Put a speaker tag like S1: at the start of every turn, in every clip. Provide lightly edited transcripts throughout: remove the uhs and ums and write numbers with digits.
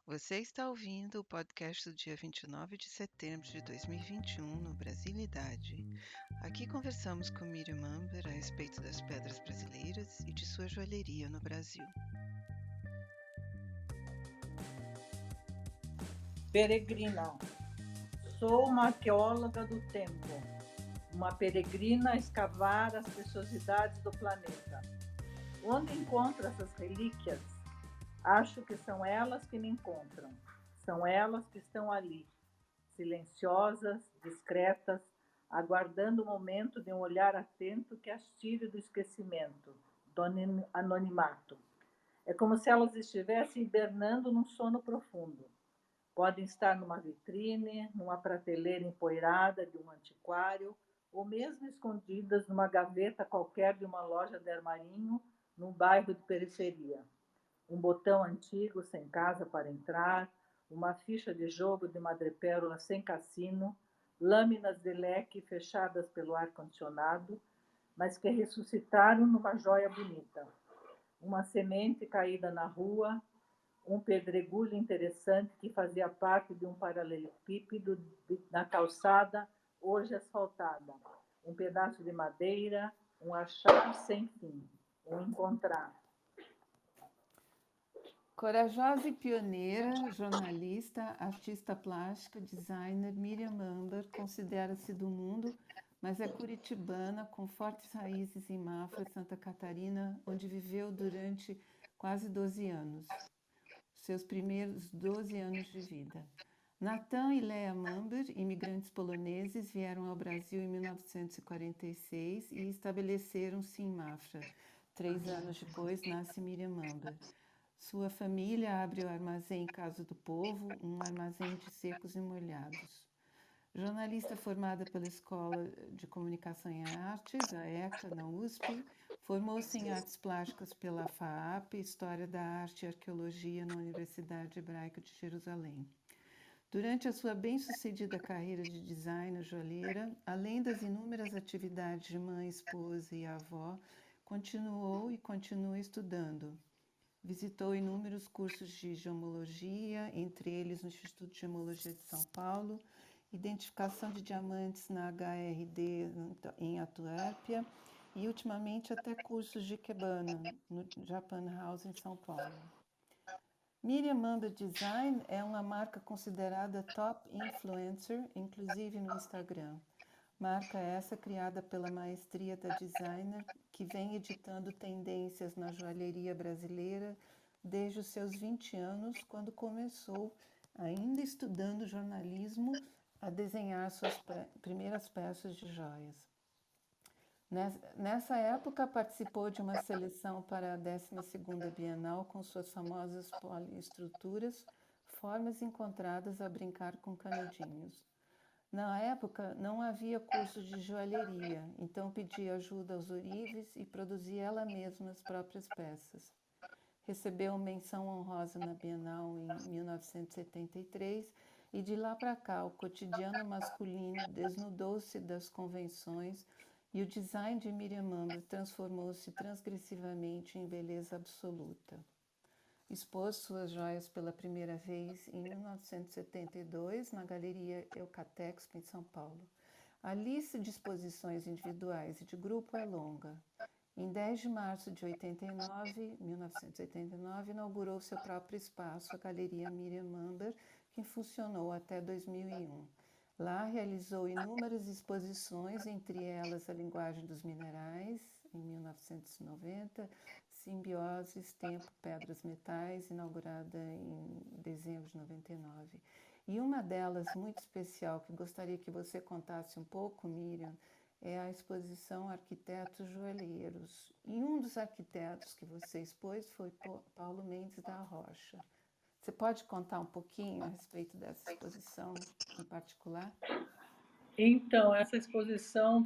S1: Você está ouvindo o podcast do dia 29 de setembro de 2021 no Brasilidade. Aqui conversamos com Miriam Amber a respeito das pedras brasileiras e de sua joalheria no Brasil.
S2: Peregrina. Sou uma arqueóloga do tempo, uma peregrina a escavar as preciosidades do planeta. Onde encontro essas relíquias? Acho que são elas que me encontram. São elas que estão ali, silenciosas, discretas, aguardando o momento de um olhar atento que as tire do esquecimento, do anonimato. É como se elas estivessem hibernando num sono profundo. Podem estar numa vitrine, numa prateleira empoeirada de um antiquário, ou mesmo escondidas numa gaveta qualquer de uma loja de armarinho, num bairro de periferia. Um botão antigo sem casa para entrar, uma ficha de jogo de madrepérola sem cassino, lâminas de leque fechadas pelo ar-condicionado, mas que ressuscitaram numa joia bonita. Uma semente caída na rua, um pedregulho interessante que fazia parte de um paralelepípedo na calçada, hoje asfaltada. Um pedaço de madeira, um achado sem fim, um encontrar.
S3: Corajosa e pioneira, jornalista, artista plástica, designer, Miriam Amber considera-se do mundo, mas é curitibana com fortes raízes em Mafra, Santa Catarina, onde viveu durante quase 12 anos, seus primeiros 12 anos de vida. Nathan e Lea Mamber, imigrantes poloneses, vieram ao Brasil em 1946 e estabeleceram-se em Mafra. 3 anos depois, nasce Miriam Mamber. Sua família abre o armazém Casa do Povo, um armazém de secos e molhados. Jornalista formada pela Escola de Comunicação e Artes, a ECA, na USP, formou-se em Artes Plásticas pela FAAP, História da Arte e Arqueologia na Universidade Hebraica de Jerusalém. Durante a sua bem-sucedida carreira de designer joalheira, além das inúmeras atividades de mãe, esposa e avó, continuou e continua estudando. Visitou inúmeros cursos de gemologia, entre eles no Instituto de Gemologia de São Paulo, identificação de diamantes na HRD em Antuérpia e, ultimamente, até cursos de Ikebana, no Japan House em São Paulo. Miriam Amber Design é uma marca considerada top influencer, inclusive no Instagram. Marca essa criada pela maestria da designer, que vem editando tendências na joalheria brasileira desde os seus 20 anos, quando começou, ainda estudando jornalismo, a desenhar suas primeiras peças de joias. Nessa época, participou de uma seleção para a 12ª Bienal com suas famosas poliestruturas, formas encontradas a brincar com canudinhos. Na época, não havia curso de joalheria, então pedia ajuda aos ourives e produzia ela mesma as próprias peças. Recebeu menção honrosa na Bienal em 1973 e de lá para cá o cotidiano masculino desnudou-se das convenções e o design de Miriam Amber transformou-se transgressivamente em beleza absoluta. Expôs suas joias pela primeira vez em 1972 na Galeria Eucatexpo, em São Paulo. A lista de exposições individuais e de grupo é longa. Em 10 de março de 1989, inaugurou seu próprio espaço, a Galeria Miriam Amber, que funcionou até 2001. Lá realizou inúmeras exposições, entre elas A Linguagem dos Minerais, em 1990, Simbioses, Tempo, Pedras, Metais, inaugurada em dezembro de 99. E uma delas, muito especial, que gostaria que você contasse um pouco, Miriam, é a exposição Arquitetos Joalheiros. E um dos arquitetos que você expôs foi Paulo Mendes da Rocha. Você pode contar um pouquinho a respeito dessa exposição em particular?
S2: Então, essa exposição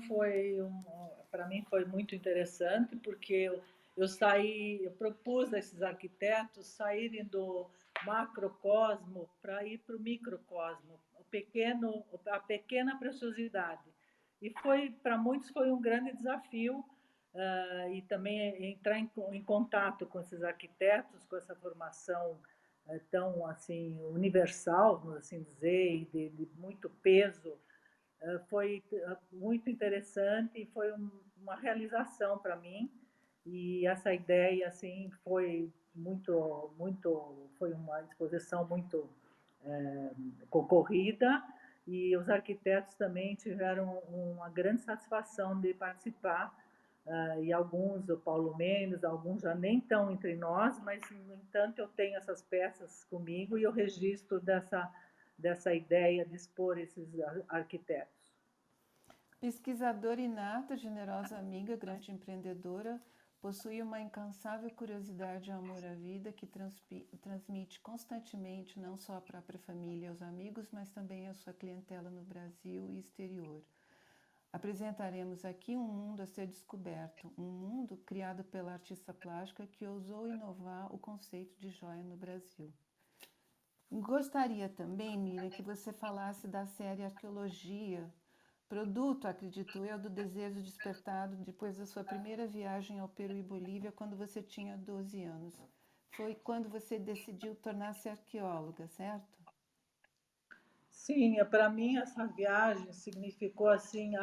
S2: para mim foi muito interessante, porque eu propus a esses arquitetos saírem do macrocosmo para ir para o microcosmo, a pequena preciosidade. E para muitos foi um grande desafio, e também entrar em contato com esses arquitetos, com essa formação tão assim universal, vamos assim dizer, e de muito peso, foi muito interessante e foi uma realização para mim. E essa ideia assim foi foi uma exposição muito concorrida, e os arquitetos também tiveram uma grande satisfação de participar. E alguns, o Paulo Mendes, alguns já nem estão entre nós, mas, no entanto, eu tenho essas peças comigo e eu registro dessa ideia de expor esses arquitetos.
S3: Pesquisadora inata, generosa amiga, grande empreendedora, possui uma incansável curiosidade e amor à vida que transmite constantemente não só à própria família e aos amigos, mas também à sua clientela no Brasil e exterior. Apresentaremos aqui um mundo a ser descoberto, um mundo criado pela artista plástica que ousou inovar o conceito de joia no Brasil. Gostaria também, Miriam, que você falasse da série Arqueologia, produto, acredito eu, do desejo despertado depois da sua primeira viagem ao Peru e Bolívia, quando você tinha 12 anos. Foi quando você decidiu tornar-se arqueóloga, certo?
S2: Sim, para mim essa viagem significou assim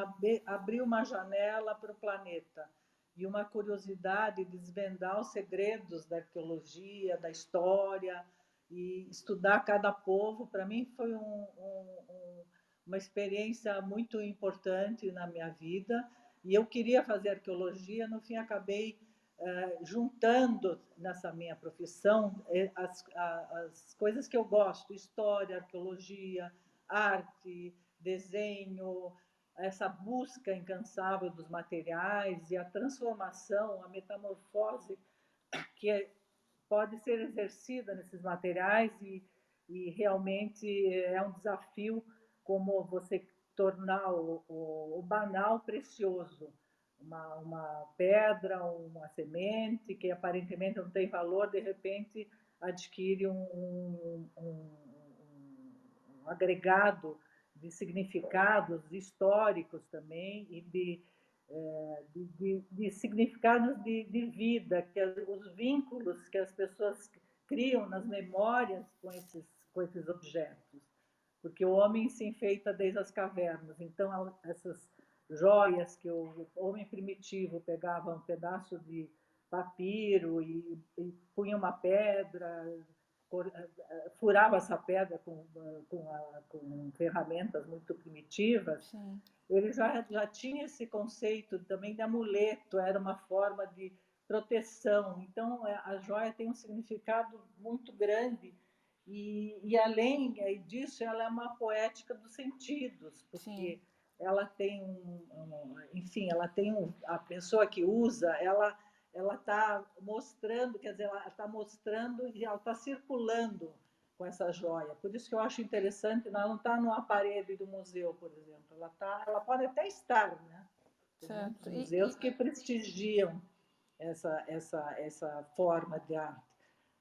S2: abrir uma janela para o planeta e uma curiosidade de desvendar os segredos da arqueologia, da história e estudar cada povo. Para mim foi uma experiência muito importante na minha vida, e eu queria fazer arqueologia. No fim acabei juntando nessa minha profissão as coisas que eu gosto: história, arqueologia, arte, desenho, essa busca incansável dos materiais e a transformação, a metamorfose que pode ser exercida nesses materiais, e realmente é um desafio, como você tornar o banal precioso. Uma pedra, uma semente que aparentemente não tem valor, de repente adquire um agregado de significados históricos também e de significados de vida, os vínculos que as pessoas criam nas memórias com esses objetos, porque o homem se enfeita desde as cavernas. Então, essas joias que o homem primitivo pegava um pedaço de papiro e punha uma pedra, furava essa pedra com ferramentas muito primitivas.
S3: Sim.
S2: Ele já tinha esse conceito também de amuleto, era uma forma de proteção. Então, a joia tem um significado muito grande, e além disso, ela é uma poética dos sentidos, porque
S3: Sim.
S2: ela tem enfim, ela tem a pessoa que usa, ela está mostrando, quer dizer, ela está mostrando e ela está circulando com essa joia. Por isso que eu acho interessante, ela não está numa parede do museu, por exemplo. Ela pode até estar, né? Tem muitos museus que prestigiam essa forma de arte.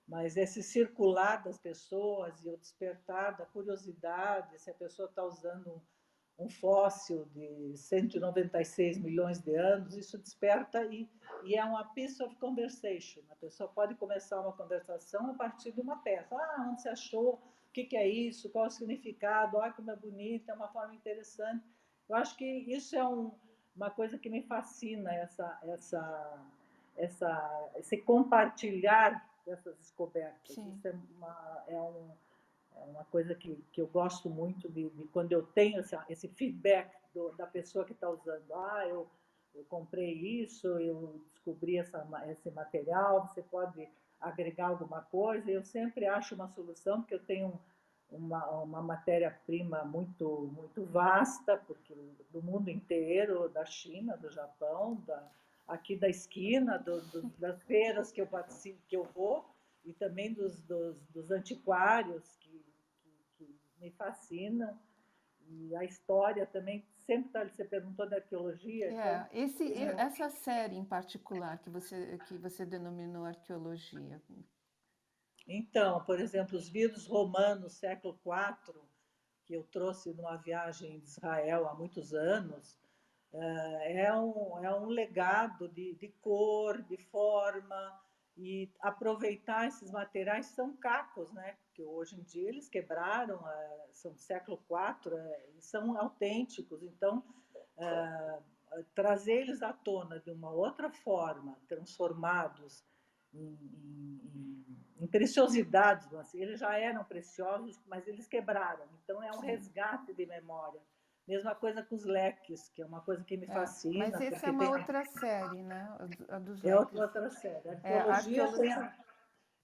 S2: Mas esse circular das pessoas e o despertar da curiosidade, se a pessoa está usando um fóssil de 196 milhões de anos, isso desperta, e é uma piece of conversation. A pessoa pode começar uma conversação a partir de uma peça. Onde você achou? O que é isso? Qual é o significado? Como é bonita, é uma forma interessante. Eu acho que isso é uma coisa que me fascina, esse compartilhar dessas descobertas.
S3: Sim.
S2: Isso é uma coisa que eu gosto muito de quando eu tenho esse feedback da pessoa que está usando. Eu comprei isso, eu descobri esse material, você pode agregar alguma coisa. Eu sempre acho uma solução, porque eu tenho uma matéria-prima muito, muito vasta, porque do mundo inteiro, da China, do Japão, aqui da esquina, das feiras que eu participo, que eu vou, e também dos antiquários que me fascinam. E a história também, sempre você perguntou da arqueologia.
S3: Essa série em particular que você denominou arqueologia.
S2: Então, por exemplo, os vidros romanos, século IV, que eu trouxe numa viagem de Israel há muitos anos, é um legado de cor, de forma, e aproveitar esses materiais. São cacos, né? Que hoje em dia eles quebraram, são do século IV, são autênticos. Então, trazer eles à tona de uma outra forma, transformados em preciosidades, assim. Eles já eram preciosos, mas eles quebraram. Então, é um resgate de memória. Mesma coisa com os leques, que é uma coisa que me fascina.
S3: Mas essa é uma outra série, né? A dos
S2: é
S3: leques.
S2: outra série. A
S3: A
S2: arqueologia
S3: arqueologia.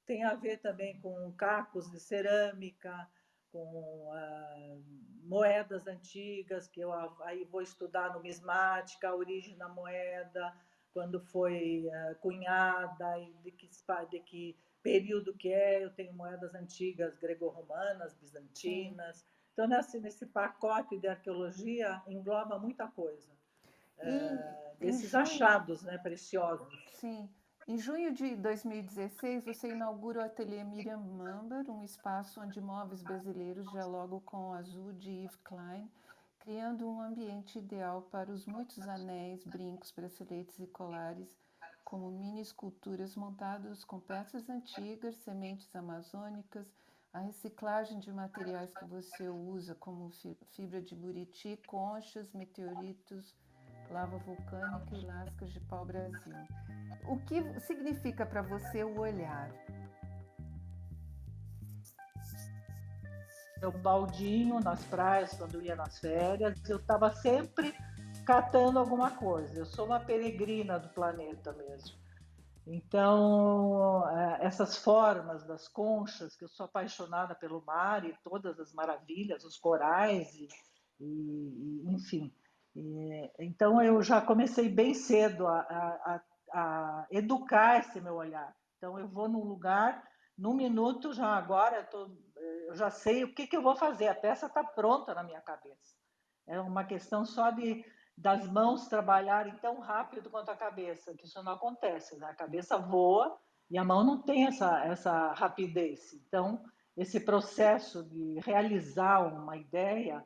S2: tem a ver também com cacos de cerâmica, com moedas antigas, que eu aí vou estudar numismática, a origem da moeda, quando foi cunhada, e de que período que é. Eu tenho moedas antigas grego-romanas, bizantinas. Sim. Então, nesse pacote de arqueologia, engloba muita coisa. Desses achados, né, preciosos.
S3: Sim. Em junho de 2016, você inaugura o ateliê Miriam Mamber, um espaço onde móveis brasileiros dialogam com o azul de Yves Klein, criando um ambiente ideal para os muitos anéis, brincos, braceletes e colares, como mini esculturas montadas com peças antigas, sementes amazônicas, a reciclagem de materiais que você usa, como fibra de buriti, conchas, meteoritos, lava vulcânica e lascas de pau-brasil. O que significa para você o olhar?
S2: Meu baldinho nas praias, quando ia nas férias, eu estava sempre catando alguma coisa. Eu sou uma peregrina do planeta mesmo. Então, essas formas das conchas, que eu sou apaixonada pelo mar e todas as maravilhas, os corais, enfim. Então, eu já comecei bem cedo a educar esse meu olhar. Então, eu vou num lugar, num minuto, já agora, eu já sei o que eu vou fazer, a peça está pronta na minha cabeça. É uma questão só das mãos trabalharem tão rápido quanto a cabeça, que isso não acontece, né? A cabeça voa e a mão não tem essa rapidez. Então, esse processo de realizar uma ideia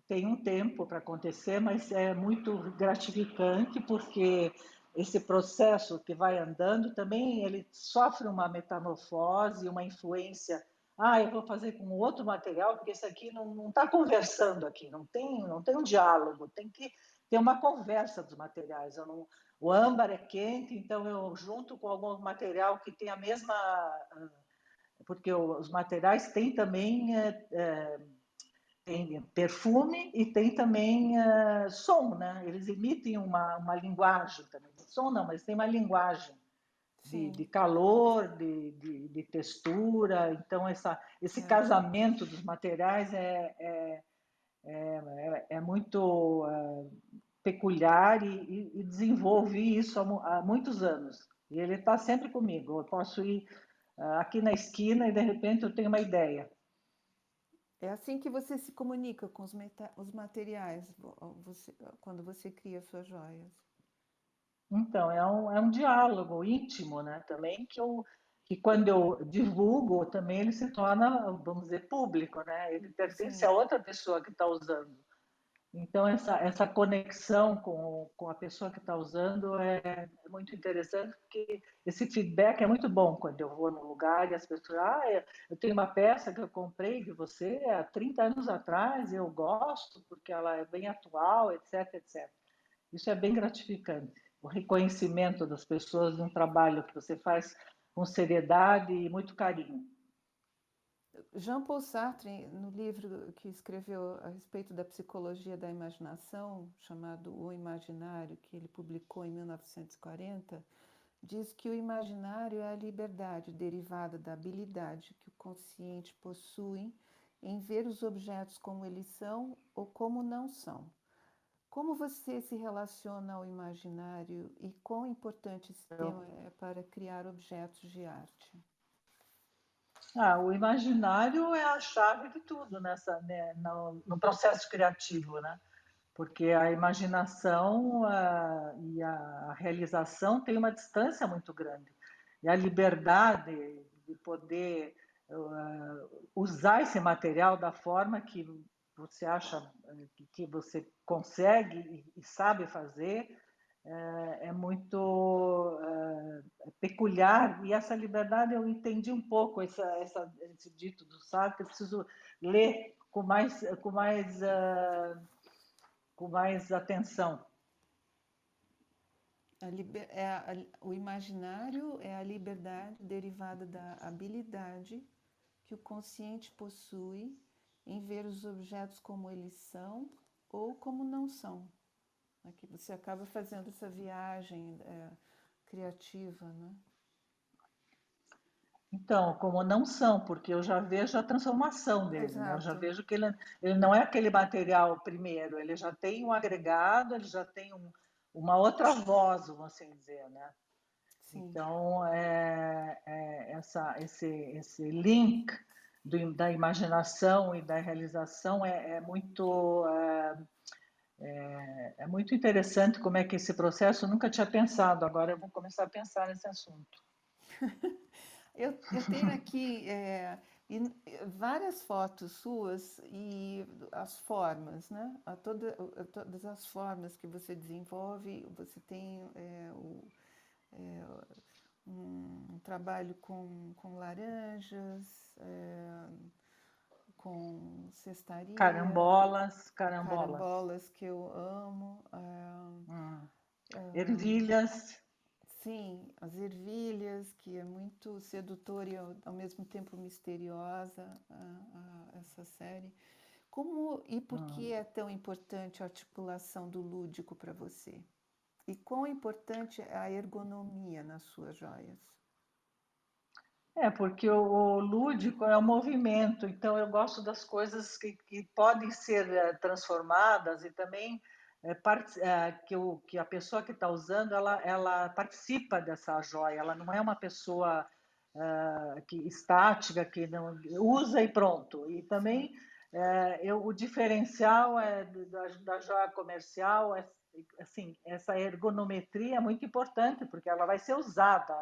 S2: tem um tempo para acontecer, mas é muito gratificante, porque esse processo que vai andando também ele sofre uma metamorfose, uma influência. Eu vou fazer com outro material, porque esse aqui não está conversando aqui, não tem um diálogo, tem que ter uma conversa dos materiais. O âmbar é quente, então eu junto com algum material que tem a mesma... Porque os materiais têm também... tem perfume e tem também som, né? Eles emitem uma linguagem também. Som não, mas tem uma linguagem de calor, de textura. Então, esse casamento dos materiais é muito peculiar e desenvolvi isso há muitos anos. E ele está sempre comigo. Eu posso ir aqui na esquina e, de repente, eu tenho uma ideia.
S3: É assim que você se comunica com os materiais quando você cria suas joias?
S2: Então, é um diálogo íntimo, né? Também que quando eu divulgo, também ele se torna, vamos dizer, público, né? Ele pertence a outra pessoa que está usando. Então, essa conexão com a pessoa que está usando é muito interessante, porque esse feedback é muito bom quando eu vou num lugar e as pessoas... eu tenho uma peça que eu comprei de você há 30 anos atrás, eu gosto, porque ela é bem atual, etc, etc. Isso é bem gratificante. O reconhecimento das pessoas de um trabalho que você faz com seriedade e muito carinho.
S3: Jean-Paul Sartre, no livro que escreveu a respeito da psicologia da imaginação, chamado O Imaginário, que ele publicou em 1940, diz que o imaginário é a liberdade derivada da habilidade que o consciente possui em ver os objetos como eles são ou como não são. Como você se relaciona ao imaginário e quão importante esse tema é para criar objetos de arte?
S2: O imaginário é a chave de tudo no processo criativo, né? Porque a imaginação e a realização têm uma distância muito grande. E a liberdade de poder usar esse material da forma que você acha que você consegue e sabe fazer é muito peculiar, e essa liberdade eu entendi um pouco, esse dito do Sartre, eu preciso ler com mais atenção.
S3: O imaginário é a liberdade derivada da habilidade que o consciente possui em ver os objetos como eles são ou como não são. Aqui você acaba fazendo essa viagem criativa, né?
S2: Então, como não são, porque eu já vejo a transformação dele, né? Eu já
S3: Exato.
S2: vejo que ele não é aquele material primeiro, ele já tem um agregado, ele já tem uma outra voz, vamos assim dizer, né?
S3: Sim.
S2: Então, esse link da imaginação e da realização é muito interessante como é que esse processo, eu nunca tinha pensado, agora eu vou começar a pensar nesse assunto.
S3: Eu tenho aqui várias fotos suas e as formas, né? Todas as formas que você desenvolve, você tem um trabalho com laranjas, com cestaria,
S2: Carambolas.
S3: carambolas que eu amo.
S2: Ervilhas.
S3: Sim, as ervilhas, que é muito sedutora e ao mesmo tempo misteriosa essa série. Como e por que é tão importante a articulação do lúdico para você? E quão importante é a ergonomia nas suas joias?
S2: Porque o lúdico é o movimento, então eu gosto das coisas que podem ser transformadas e também que a pessoa que está usando, ela participa dessa joia, ela não é uma pessoa estática, que não usa e pronto. E também o diferencial da joia comercial assim, essa ergonometria é muito importante, porque ela vai ser usada,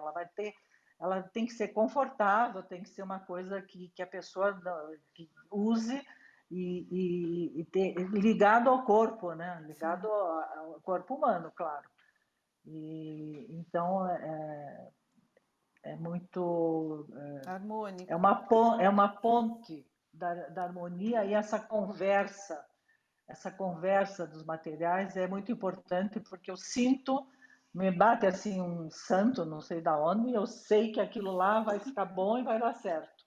S2: ela tem que ser confortável, tem que ser uma coisa que a pessoa que use e ter, ligado ao corpo, né? Ligado ao corpo humano, claro. E então é muito
S3: Harmônico.
S2: é uma ponte da harmonia, e essa conversa dos materiais é muito importante, porque eu sinto, me bate assim um santo, não sei da onde, e eu sei que aquilo lá vai ficar bom e vai dar certo.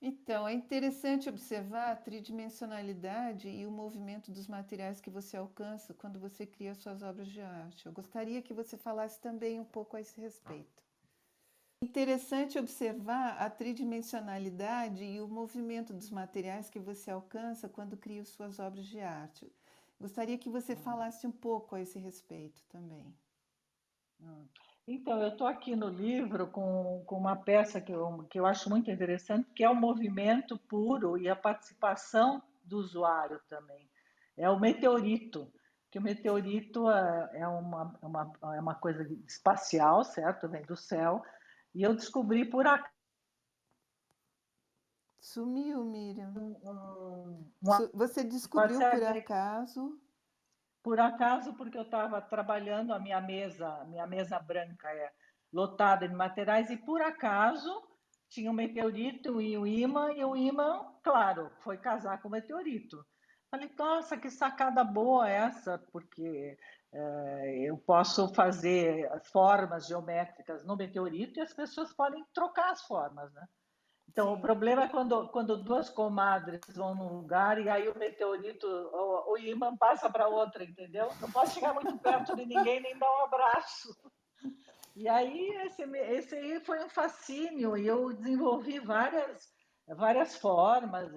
S3: Então, é interessante observar a tridimensionalidade e o movimento dos materiais que você alcança quando você cria suas obras de arte. Eu gostaria que você falasse também um pouco a esse respeito. Interessante observar a tridimensionalidade e o movimento dos materiais que você alcança quando cria suas obras de arte. Gostaria que você falasse um pouco a esse respeito também.
S2: Então, eu estou aqui no livro com uma peça que eu acho muito interessante, que é o movimento puro e a participação do usuário também. É o meteorito, que o meteorito é uma coisa espacial, certo? Vem do céu. E eu descobri por acaso
S3: Sumiu, Miriam.
S2: uma
S3: Você descobriu
S2: série, por acaso, porque eu estava trabalhando minha mesa branca é lotada de materiais, e por acaso tinha um meteorito e o imã, claro, foi casar com o meteorito. Falei, nossa, que sacada boa essa, porque eu posso fazer formas geométricas no meteorito e as pessoas podem trocar as formas, né? Então, o
S3: Sim.
S2: problema é quando duas comadres vão num lugar e aí o meteorito, o ímã passa para outra, entendeu? Não pode chegar muito perto de ninguém nem dar um abraço. E aí, esse aí foi um fascínio, e eu desenvolvi várias formas,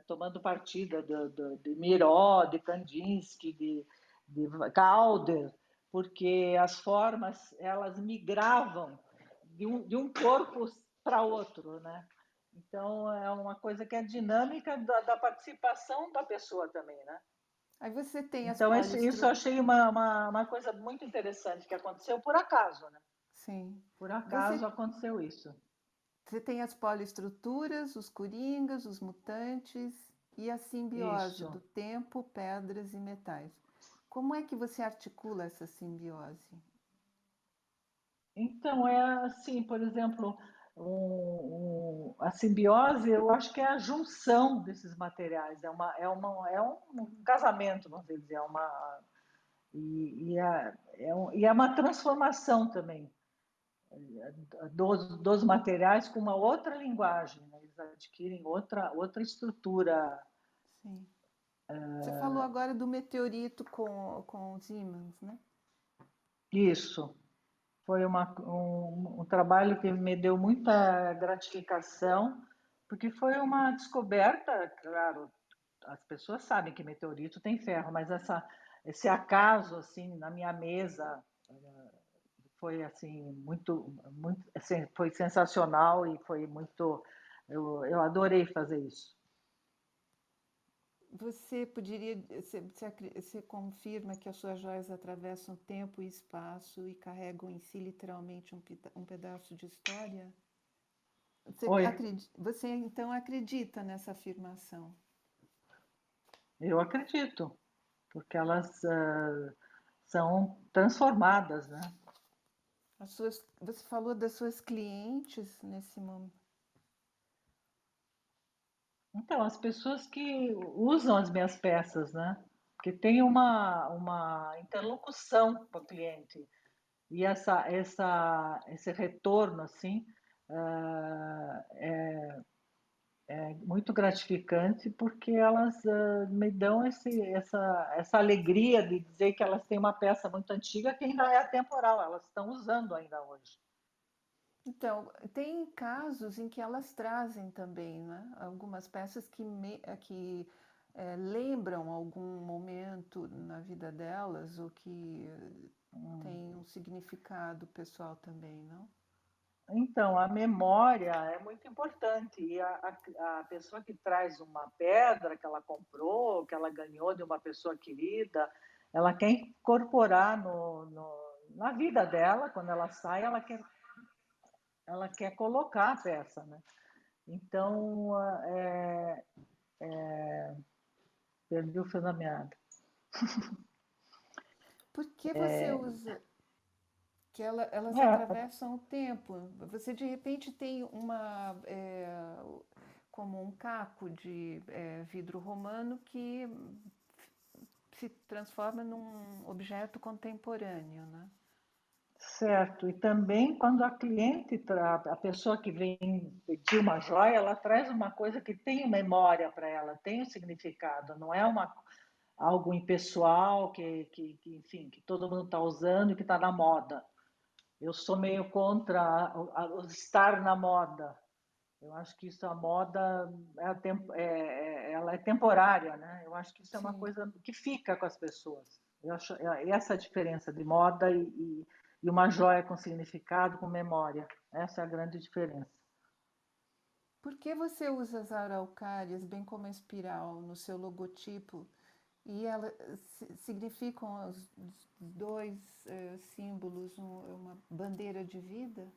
S2: tomando partida de Miró, de Kandinsky, de Calder, porque as formas, elas migravam de um corpo para outro, né? Então, é uma coisa que é dinâmica da participação da pessoa também, né?
S3: Aí você tem as
S2: Então, isso eu achei uma coisa muito interessante que aconteceu por acaso, né?
S3: Sim.
S2: Por acaso aconteceu isso.
S3: Você tem as poliestruturas, os coringas, os mutantes e a simbiose
S2: Isso.
S3: do tempo, pedras e metais. Como é que você articula essa simbiose?
S2: Então, é assim, por exemplo, a simbiose, eu acho que é a junção desses materiais, é um casamento, vamos dizer, e é uma transformação também dos materiais com uma outra linguagem, né? Eles adquirem outra estrutura.
S3: Sim. Você falou agora do meteorito com os ímãs, né?
S2: Isso. Foi um trabalho que me deu muita gratificação, porque foi uma descoberta, claro, as pessoas sabem que meteorito tem ferro, mas esse acaso, assim, na minha mesa, foi, assim, assim, foi sensacional e foi muito... Eu adorei fazer isso.
S3: Você poderia, você confirma que as suas joias atravessam tempo e espaço e carregam em si literalmente um pedaço de história?
S2: Oi,
S3: Você então acredita nessa afirmação?
S2: eu acredito, porque elas são transformadas, né?
S3: Você falou das suas clientes nesse momento.
S2: Então, as pessoas que usam as minhas peças, né? Que tem uma interlocução com o cliente. E esse retorno, assim, é muito gratificante porque elas me dão essa alegria de dizer que elas têm uma peça muito antiga que ainda é atemporal, elas estão usando ainda hoje.
S3: Então, tem casos em que elas trazem também, né? Algumas peças que lembram algum momento na vida delas ou que tem um significado pessoal também, não?
S2: Então, a memória é muito importante. E a pessoa que traz uma pedra que ela comprou, que ela ganhou de uma pessoa querida, ela quer incorporar na vida dela, quando ela sai, ela quer colocar a peça, né? Então, perdi o fio da meada.
S3: Por que você usa que elas
S2: É,
S3: atravessam o tempo? Você de repente tem como um caco de vidro romano que se transforma num objeto contemporâneo, né?
S2: certo. E também quando a pessoa que vem pedir uma joia, ela traz uma coisa que tem memória para ela, tem um significado, não é algo impessoal enfim, que todo mundo está usando e que está na moda. Eu sou meio contra o estar na moda. Eu acho que isso, a moda, ela é temporária, né? Eu acho que isso é uma
S3: Sim.
S2: coisa que fica com as pessoas. Eu acho essa a diferença de moda e uma joia com significado, com memória. Essa é a grande diferença.
S3: Por que você usa as araucárias, bem como a espiral, no seu logotipo? E elas significam os dois símbolos, uma bandeira de vida?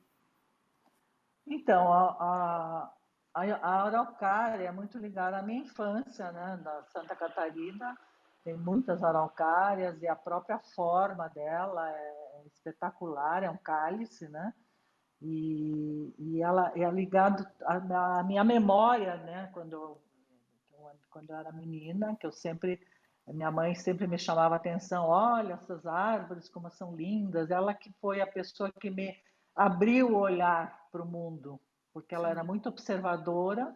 S2: Então, a araucária é muito ligada à minha infância, né? Da Santa Catarina. Tem muitas araucárias e a própria forma dela é espetacular, é um cálice, né? E ela é ligado à minha memória, né? Quando eu era menina, minha mãe sempre me chamava a atenção, olha essas árvores como são lindas. Ela que foi a pessoa que me abriu o olhar para o mundo, porque ela era
S3: Sim.
S2: muito observadora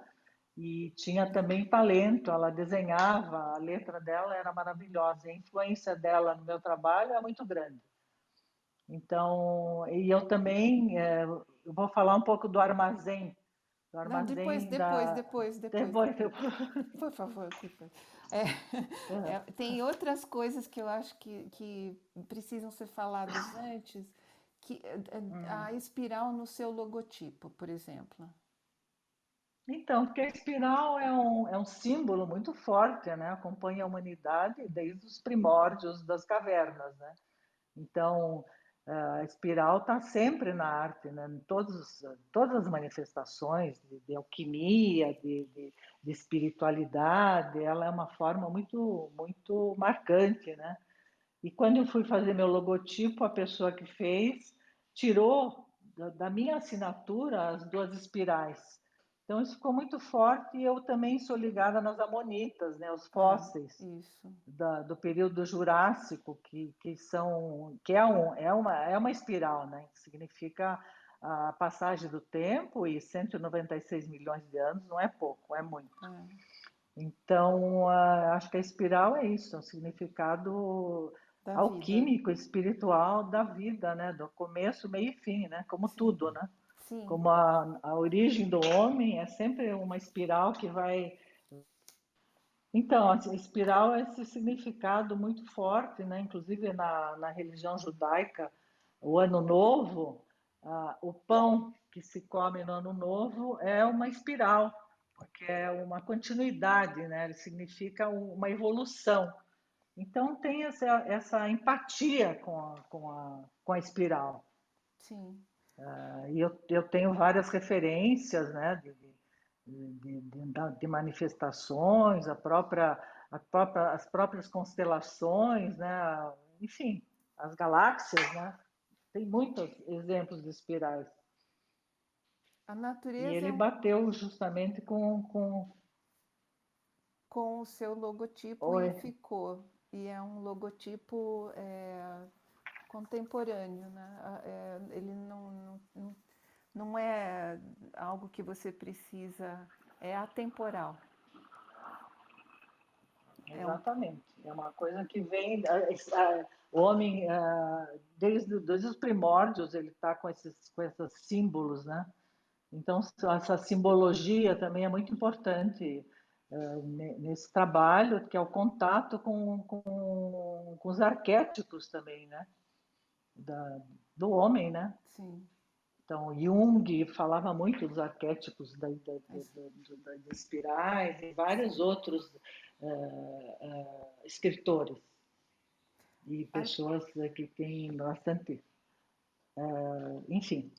S2: e tinha também talento. Ela desenhava, a letra dela era maravilhosa, a influência dela no meu trabalho é muito grande. Então, e eu também, eu vou falar um pouco do armazém, do
S3: Não, depois,
S2: armazém
S3: depois,
S2: da...
S3: depois, depois,
S2: Depois,
S3: depois. Por favor, depois. É, tem outras coisas que eu acho que precisam ser faladas antes, que a espiral no seu logotipo, por exemplo.
S2: Então, porque a espiral é um símbolo muito forte, né? Acompanha a humanidade desde os primórdios das cavernas, né? Então, a espiral está sempre na arte, né? Em todas as manifestações de alquimia, de espiritualidade, ela é uma forma muito, muito marcante, né? E quando eu fui fazer meu logotipo, a pessoa que fez tirou da minha assinatura as duas espirais. Então isso ficou muito forte e eu também sou ligada nas amonitas, né, os fósseis
S3: Isso.
S2: do período Jurássico, que é uma espiral, né, que significa a passagem do tempo, e 196 milhões de anos não é pouco, é muito.
S3: É,
S2: Então, acho que a espiral é isso, é um significado
S3: da vida.
S2: alquímico, espiritual da vida, né? Do começo, meio e fim, né? Como
S3: Sim,
S2: tudo, né?
S3: sim.
S2: Como a origem do homem é sempre uma espiral que vai. Então, a espiral é esse significado muito forte, né? Inclusive na religião judaica, o Ano Novo, o pão que se come no Ano Novo é uma espiral, porque é uma continuidade, né? Ele significa uma evolução. Então tem essa empatia com a espiral.
S3: Sim.
S2: E eu tenho várias referências, né, de manifestações, as próprias constelações, né, enfim, as galáxias, né, tem muitos exemplos de espirais.
S3: A
S2: E
S3: natureza
S2: ele
S3: é
S2: bateu justamente
S3: com o seu logotipo
S2: Oi.
S3: e ficou. E é um logotipo contemporâneo, né? Ele não é algo que você precisa, é atemporal. É um,
S2: Exatamente. É uma coisa que vem. O homem, desde os primórdios, ele está com esses símbolos, né? Então, essa simbologia também é muito importante nesse trabalho, que é o contato com os arquétipos também, né? Do homem, né?
S3: sim.
S2: Então, Jung falava muito dos arquétipos
S3: Mas,
S2: das espirais e vários
S3: sim.
S2: outros escritores e
S3: A,
S2: pessoas que têm bastante, enfim.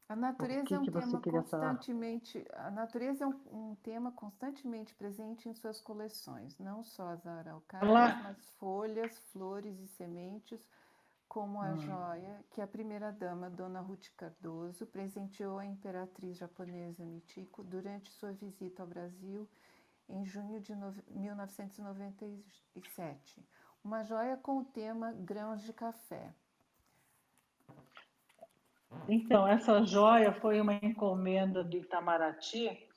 S3: a
S2: O
S3: natureza é um
S2: que você
S3: tema
S2: queria falar?
S3: constantemente, a natureza é um tema constantemente presente em suas coleções, não só as araucárias,
S2: Lá.
S3: mas folhas, flores e sementes, como a
S2: Hum.
S3: joia que a primeira-dama, Dona Ruth Cardoso, presenteou à imperatriz japonesa Michiko durante sua visita ao Brasil em junho de 1997. Uma joia com o tema grãos de café.
S2: Então, essa joia foi uma encomenda de Itamaraty,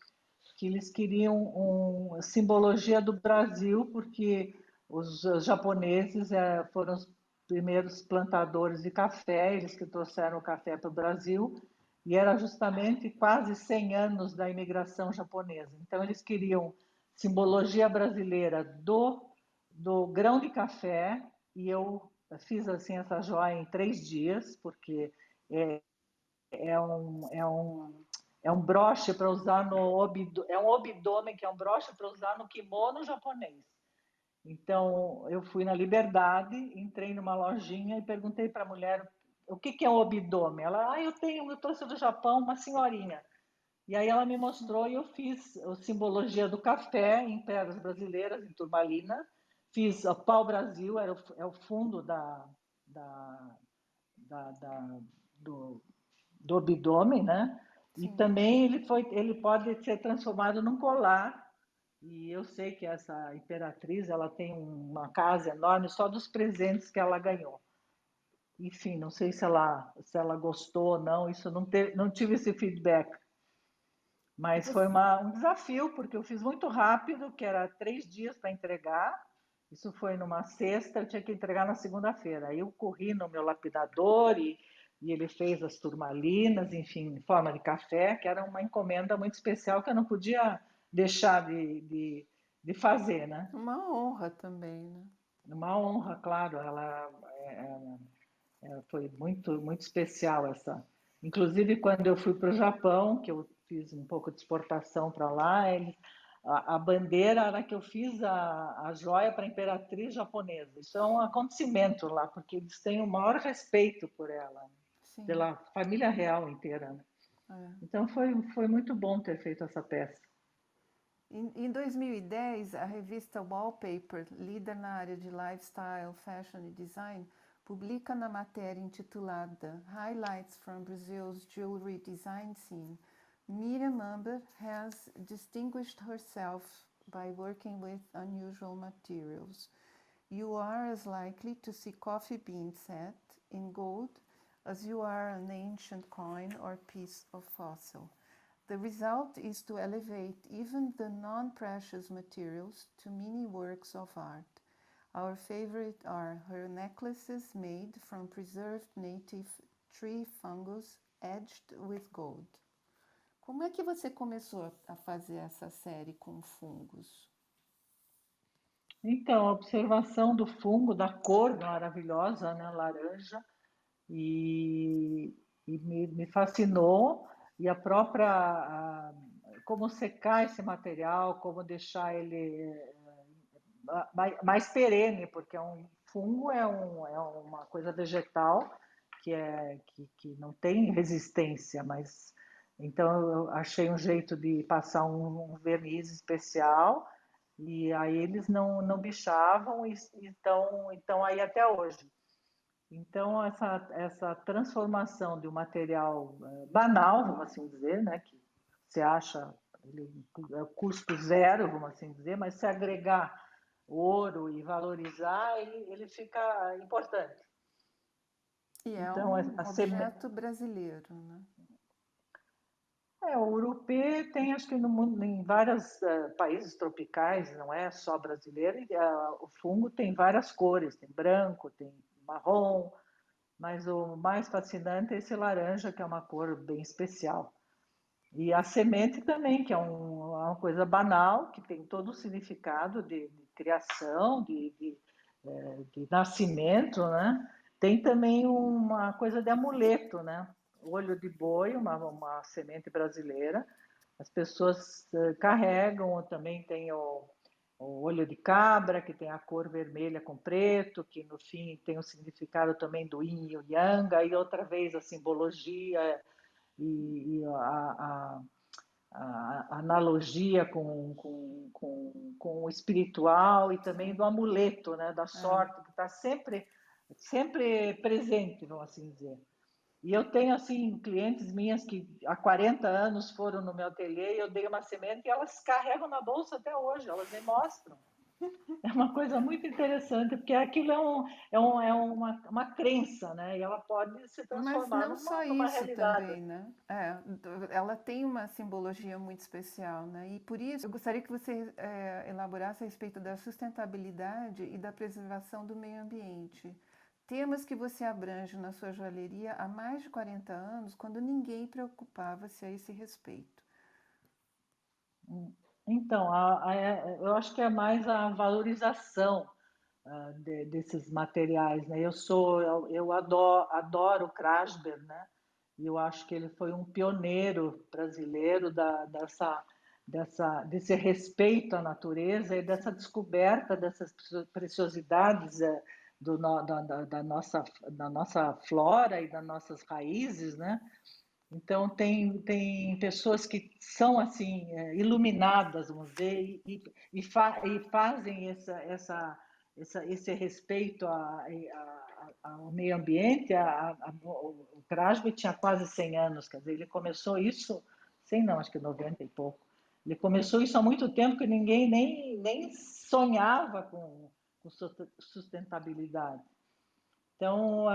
S2: que eles queriam uma simbologia do Brasil, porque os japoneses foram os primeiros plantadores de café, eles que trouxeram o café para o Brasil, e era justamente quase 100 anos da imigração japonesa. Então, eles queriam simbologia brasileira do grão de café, e eu fiz assim essa joia em 3 dias, porque é, é um broche para usar é um obidome, que é um broche para usar no kimono japonês. Então, eu fui na Liberdade, entrei numa lojinha e perguntei para a mulher o que é um obidome. Ela, eu trouxe do Japão uma senhorinha. E aí ela me mostrou e eu fiz a simbologia do café em pedras brasileiras, em turmalina. Fiz o pau-brasil, é o fundo da, da, do, do abdômen, né? E
S3: Sim.
S2: também ele pode ser transformado num colar. E eu sei que essa imperatriz, ela tem uma casa enorme só dos presentes que ela ganhou. Enfim, não sei se ela gostou ou não, isso não tive esse feedback.
S3: E
S2: Mas foi
S3: você,
S2: um desafio, porque eu fiz muito rápido, que era 3 dias para entregar. Isso foi numa sexta, eu tinha que entregar na segunda-feira. Aí eu corri no meu lapidador e ele fez as turmalinas, enfim, em forma de café, que era uma encomenda muito especial que eu não podia deixar de fazer, né?
S3: uma honra também, né?
S2: Uma honra, claro. Foi muito, muito especial essa. Inclusive, quando eu fui para o Japão, que eu fiz um pouco de exportação para lá, a bandeira era que eu fiz a joia para a imperatriz japonesa. Isso é um acontecimento lá, porque eles têm o maior respeito por ela,
S3: Sim.
S2: pela família real inteira, né?
S3: É.
S2: Então foi muito bom ter feito essa peça.
S3: Em 2010, a revista Wallpaper, líder na área de lifestyle, fashion e design, publica na matéria intitulada Highlights from Brazil's Jewelry Design Scene, Miriam Amber has distinguished herself by working with unusual materials. You are as likely to see coffee bean set in gold as you are an ancient coin or piece of fossil. The result is to elevate even the non-precious materials to mini works of art. Our favorite are her necklaces made from preserved native tree fungus edged with gold. Como é que você começou a fazer essa série com fungos?
S2: Então, a observação do fungo, da cor maravilhosa, né, laranja, e me fascinou, e a própria, como secar esse material, como deixar ele mais perene, porque um fungo é uma coisa vegetal que não tem resistência, mas então eu achei um jeito de passar um verniz especial e aí eles não bichavam e então aí até hoje. Então essa transformação de um material banal, vamos assim dizer, né, que você acha ele é custo zero, vamos assim dizer, mas se agregar ouro e valorizar, ele fica importante.
S3: E é
S2: Então,
S3: um objeto brasileiro, né?
S2: O urupê tem, acho que no mundo, em vários países tropicais, não é só brasileiro, e, o fungo tem várias cores, tem branco, tem marrom, mas o mais fascinante é esse laranja, que é uma cor bem especial. E a semente também, que é uma coisa banal, que tem todo o significado de criação, de nascimento, né? Tem também uma coisa de amuleto, né? Olho de boi, uma semente brasileira. As pessoas carregam, também tem o olho de cabra, que tem a cor vermelha com preto, que no fim tem o significado também do yin e o yang, e outra vez a simbologia e a analogia com o espiritual e também do amuleto, né, da sorte, que está sempre presente, vamos assim dizer. E eu tenho, assim, clientes minhas que há 40 anos foram no meu ateliê e eu dei uma semente e elas carregam na bolsa até hoje, elas me mostram. É uma coisa muito interessante, porque aquilo é uma crença, né? E ela pode se
S3: Mas
S2: transformar
S3: não só
S2: numa
S3: isso
S2: realidade.
S3: também, né? Ela tem uma simbologia muito especial, né? E por isso eu gostaria que você elaborasse a respeito da sustentabilidade e da preservação do meio ambiente. Temas que você abrange na sua joalheria há mais de 40 anos, quando ninguém preocupava-se a esse respeito.
S2: Então, eu acho que é mais a valorização desses materiais, né? Eu adoro o Krasber, né? E eu acho que ele foi um pioneiro brasileiro desse respeito à natureza e dessa descoberta dessas preciosidades da nossa flora e das nossas raízes, né? Então, tem pessoas que são assim iluminadas, vamos dizer, e fazem esse respeito ao meio ambiente. O Krasby tinha quase 100 anos, quer dizer, ele começou isso, 100 não, acho que 90 e pouco. Ele começou isso há muito tempo que ninguém nem sonhava com sustentabilidade. Então,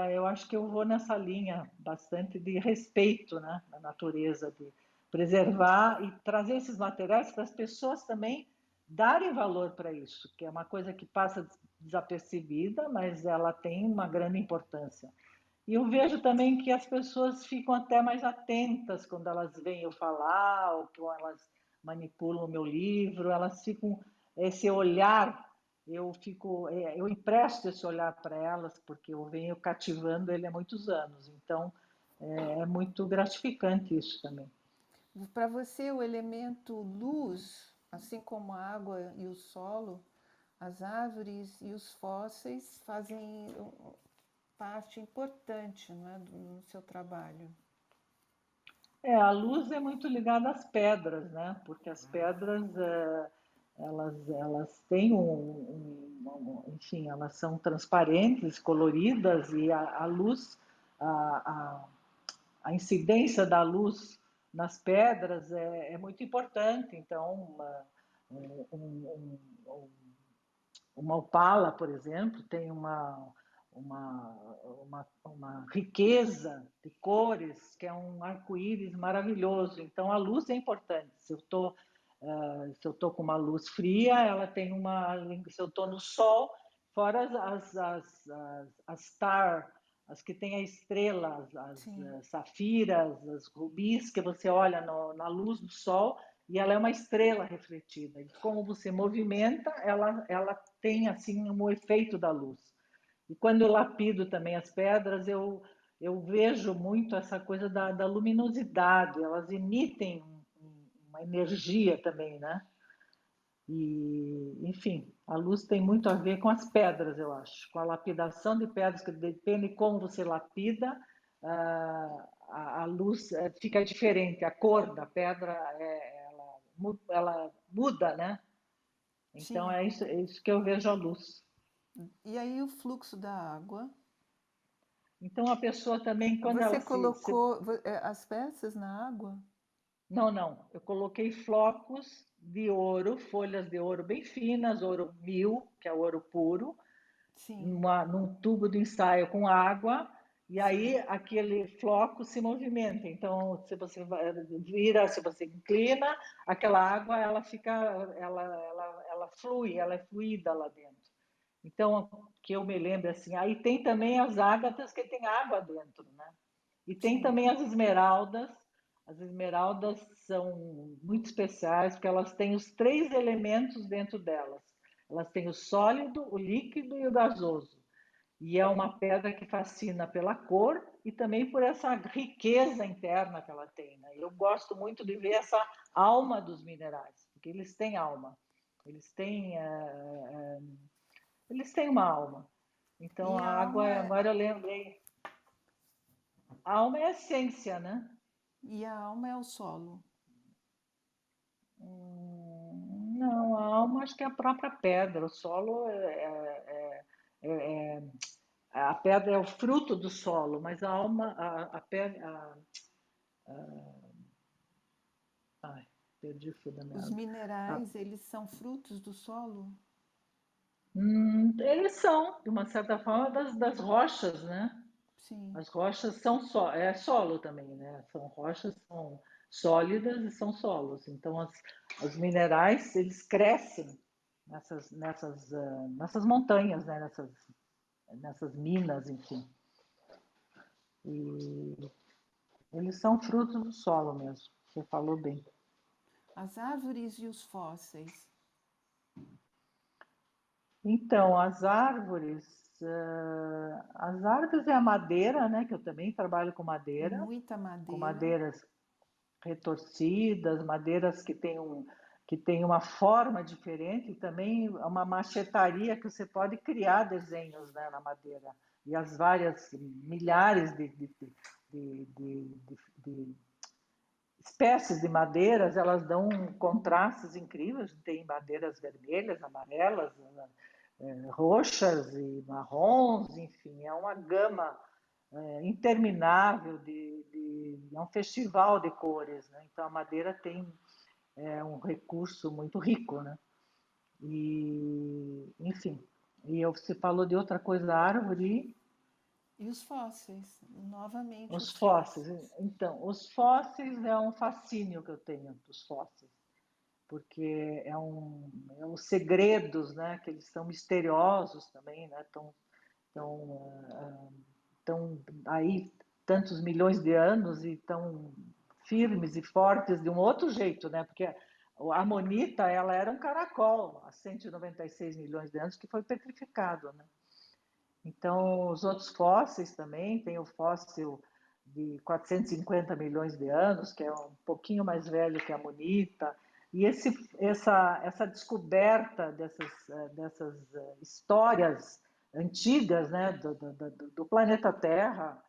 S2: eu acho que eu vou nessa linha bastante de respeito, né, da natureza, de preservar e trazer esses materiais para as pessoas também darem valor para isso, que é uma coisa que passa desapercebida, mas ela tem uma grande importância. E eu vejo também que as pessoas ficam até mais atentas quando elas veem eu falar, ou quando elas manipulam o meu livro, elas ficam esse olhar eu empresto esse olhar para elas porque eu venho cativando ele há muitos anos. Então, é muito gratificante isso também.
S3: Para você, o elemento luz, assim como a água e o solo, as árvores e os fósseis fazem parte importante, não é, no seu trabalho.
S2: A luz é muito ligada às pedras, né? Porque as pedras, elas têm enfim, elas são transparentes, coloridas, e a luz, a, a, a incidência da luz nas pedras é muito importante. Então, um, um, um, uma opala, por exemplo, tem uma riqueza de cores, que é um arco-íris maravilhoso. Então, a luz é importante. Se eu tô com uma luz fria, ela tem uma. Se eu estou no sol, fora as star, as que têm a estrela, as safiras, as rubis, que você olha na luz do sol e ela é uma estrela refletida. E como você movimenta, ela tem assim um efeito da luz. E quando eu lapido também as pedras, eu vejo muito essa coisa da luminosidade, elas emitem uma energia também, né? E, enfim, a luz tem muito a ver com as pedras, eu acho, com a lapidação de pedras, que depende de como você lapida, a luz fica diferente, a cor da pedra ela muda, né? Então
S3: Sim.
S2: é isso que eu vejo a luz.
S3: E aí o fluxo da água?
S2: Então a pessoa também, quando
S3: Você
S2: ela
S3: colocou as peças na água?
S2: Não, não. Eu coloquei flocos de ouro, folhas de ouro bem finas, ouro 1000, que é o ouro puro,
S3: Sim,
S2: num tubo de ensaio com água, e aí
S3: sim,
S2: aquele floco se movimenta. Então, se você vira, se você inclina, aquela água ela fica, ela flui, ela é fluida lá dentro. Então, que eu me lembro assim. Aí tem também as ágatas que tem água dentro, né? E tem
S3: sim.
S2: também as esmeraldas. As esmeraldas são muito especiais porque elas têm os três elementos dentro delas. Elas têm o sólido, o líquido e o gasoso. E é uma pedra que fascina pela cor e também por essa riqueza interna que ela tem, né? Eu gosto muito de ver essa alma dos minerais, porque eles têm alma, eles têm, eles têm uma alma. Então
S3: E
S2: a
S3: a
S2: água,
S3: alma,
S2: agora eu lembrei, a alma é a essência, né?
S3: é o solo.
S2: Não, a alma acho que é a própria pedra. O solo é- a pedra é o fruto do solo, mas a alma, a pedra, ai, perdi o fio da
S3: Os
S2: meada. A-
S3: minerais, eles são frutos do solo?
S2: Eles são, de uma certa forma, das rochas, né?
S3: Sim,
S2: As rochas são é solo também, né? São rochas, são sólidas e são solos. Então, os minerais, eles crescem nessas montanhas, né? Nessas minas, enfim. E eles são frutos do solo mesmo. Você falou bem.
S3: as árvores e os fósseis.
S2: Então, as árvores é a madeira, né? Que eu também trabalho
S3: Muita
S2: com
S3: madeira.
S2: madeiras retorcidas, madeiras que tem uma forma diferente, e também uma machetaria que você pode criar desenhos, né, na madeira. E as várias milhares de, de, de espécies de madeiras, elas dão contrastes incríveis. Tem madeiras vermelhas, amarelas, roxas e marrons, enfim, é uma gama interminável é um festival de cores, né? Então a madeira tem um recurso muito rico, né? E, enfim, você falou de outra coisa da árvore,
S3: E os fósseis, novamente
S2: os
S3: os
S2: fósseis.
S3: fósseis.
S2: Então, os fósseis é um fascínio que eu tenho dos fósseis, porque é os segredos, né? Que eles são misteriosos também, né? Estão aí tantos milhões de anos e estão firmes e fortes de um outro jeito, né? Porque a amonita, ela era um caracol há 196 milhões de anos que foi petrificado, né? Então, os outros fósseis também, tem o fóssil de 450 milhões de anos, que é um pouquinho mais velho que a amonita, e essa descoberta dessas histórias antigas, né, do planeta Terra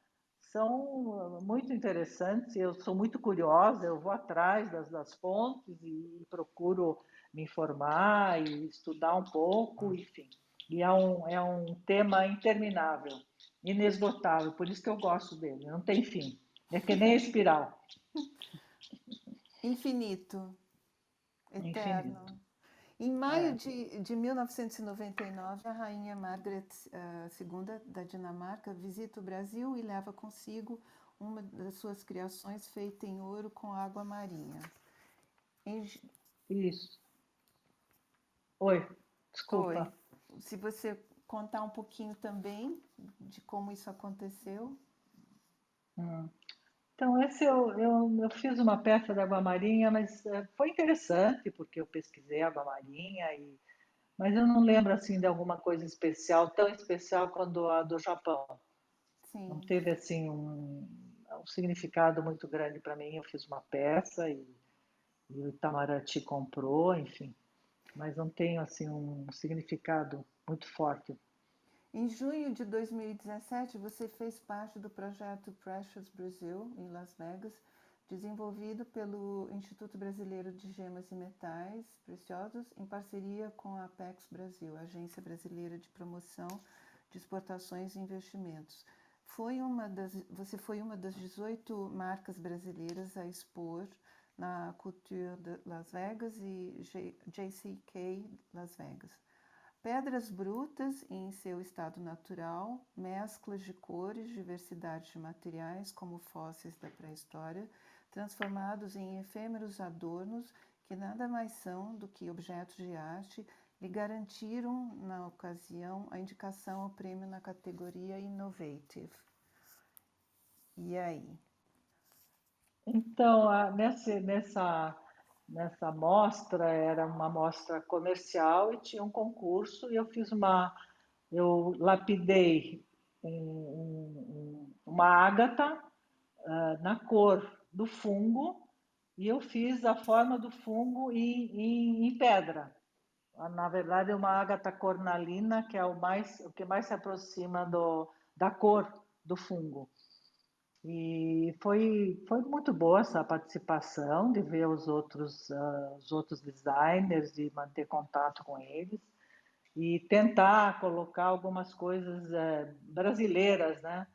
S2: são muito interessantes. Eu sou muito curiosa, eu vou atrás das fontes e procuro me informar e estudar um pouco, enfim. E é um tema interminável, inesgotável, por isso que eu gosto dele, não tem fim. É que nem a espiral,
S3: Infinito,
S2: infinito.
S3: eterno. Em maio
S2: É,
S3: de 1999, a rainha Margaret II da Dinamarca visita o Brasil e leva consigo uma das suas criações feita em ouro com água marinha. Em ju-
S2: isso. Oi,
S3: Oi,
S2: desculpa.
S3: se você contar um pouquinho também de como isso aconteceu.
S2: Hum. Então, eu fiz uma peça da água marinha, mas foi interessante, porque eu pesquisei água marinha, mas eu não lembro assim de alguma coisa especial, tão especial quanto a do Japão. Não
S3: Sim.
S2: teve assim um significado muito grande para mim. Eu fiz uma peça e o Itamaraty comprou, enfim, mas não tenho assim um significado muito forte.
S3: Em junho de 2017, você fez parte do projeto Precious Brasil, em Las Vegas, desenvolvido pelo Instituto Brasileiro de Gemas e Metais Preciosos, em parceria com a Apex Brasil, Agência Brasileira de Promoção de Exportações e Investimentos. Você foi uma das 18 marcas brasileiras a expor na Couture de Las Vegas e JCK Las Vegas. Pedras brutas em seu estado natural, mesclas de cores, diversidade de materiais, como fósseis da pré-história, transformados em efêmeros adornos que nada mais são do que objetos de arte, lhe garantiram, na ocasião, a indicação ao prêmio na categoria Innovative. E aí?
S2: Então, nessa mostra, era uma mostra comercial e tinha um concurso, e eu lapidei uma ágata na cor do fungo, e eu fiz a forma do fungo em pedra. Na verdade, é uma ágata cornalina, que é o que mais se aproxima da cor do fungo. E foi muito boa essa participação, de ver os outros designers e manter contato com eles e tentar colocar algumas coisas brasileiras, né,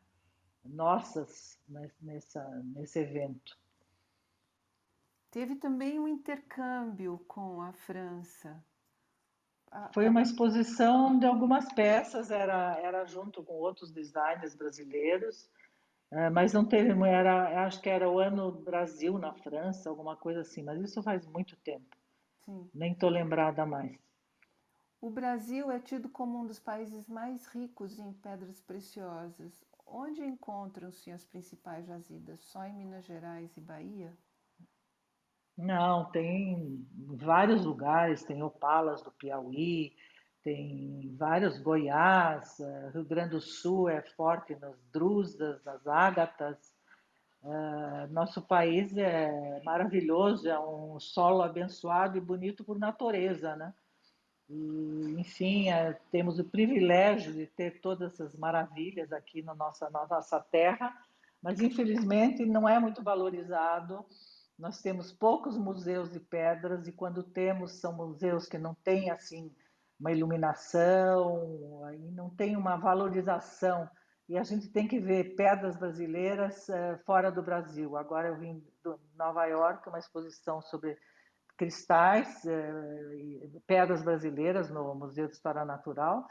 S2: nossas, nesse evento.
S3: Teve também um intercâmbio com a França. A-
S2: Foi
S3: a-
S2: uma exposição de algumas peças, era junto com outros designers brasileiros, mas não teve, acho que era o Ano Brasil na França, alguma coisa assim, mas isso faz muito tempo,
S3: sim.
S2: nem estou lembrada mais.
S3: O Brasil é tido como um dos países mais ricos em pedras preciosas. Onde encontram-se as principais jazidas? Só em Minas Gerais e Bahia?
S2: Não, tem vários lugares, tem Opalas do Piauí, tem vários Goiás, Rio Grande do Sul é forte nas drusas, nas ágatas. Nosso país é maravilhoso, é um solo abençoado e bonito por natureza, né? E, enfim, temos o privilégio de ter todas essas maravilhas aqui na nossa terra, mas infelizmente não é muito valorizado. Nós temos poucos museus de pedras e quando temos são museus que não têm assim uma iluminação, aí não tem uma valorização. E a gente tem que ver pedras brasileiras fora do Brasil. Agora eu vim de Nova York, uma exposição sobre cristais, pedras brasileiras no Museu de História Natural.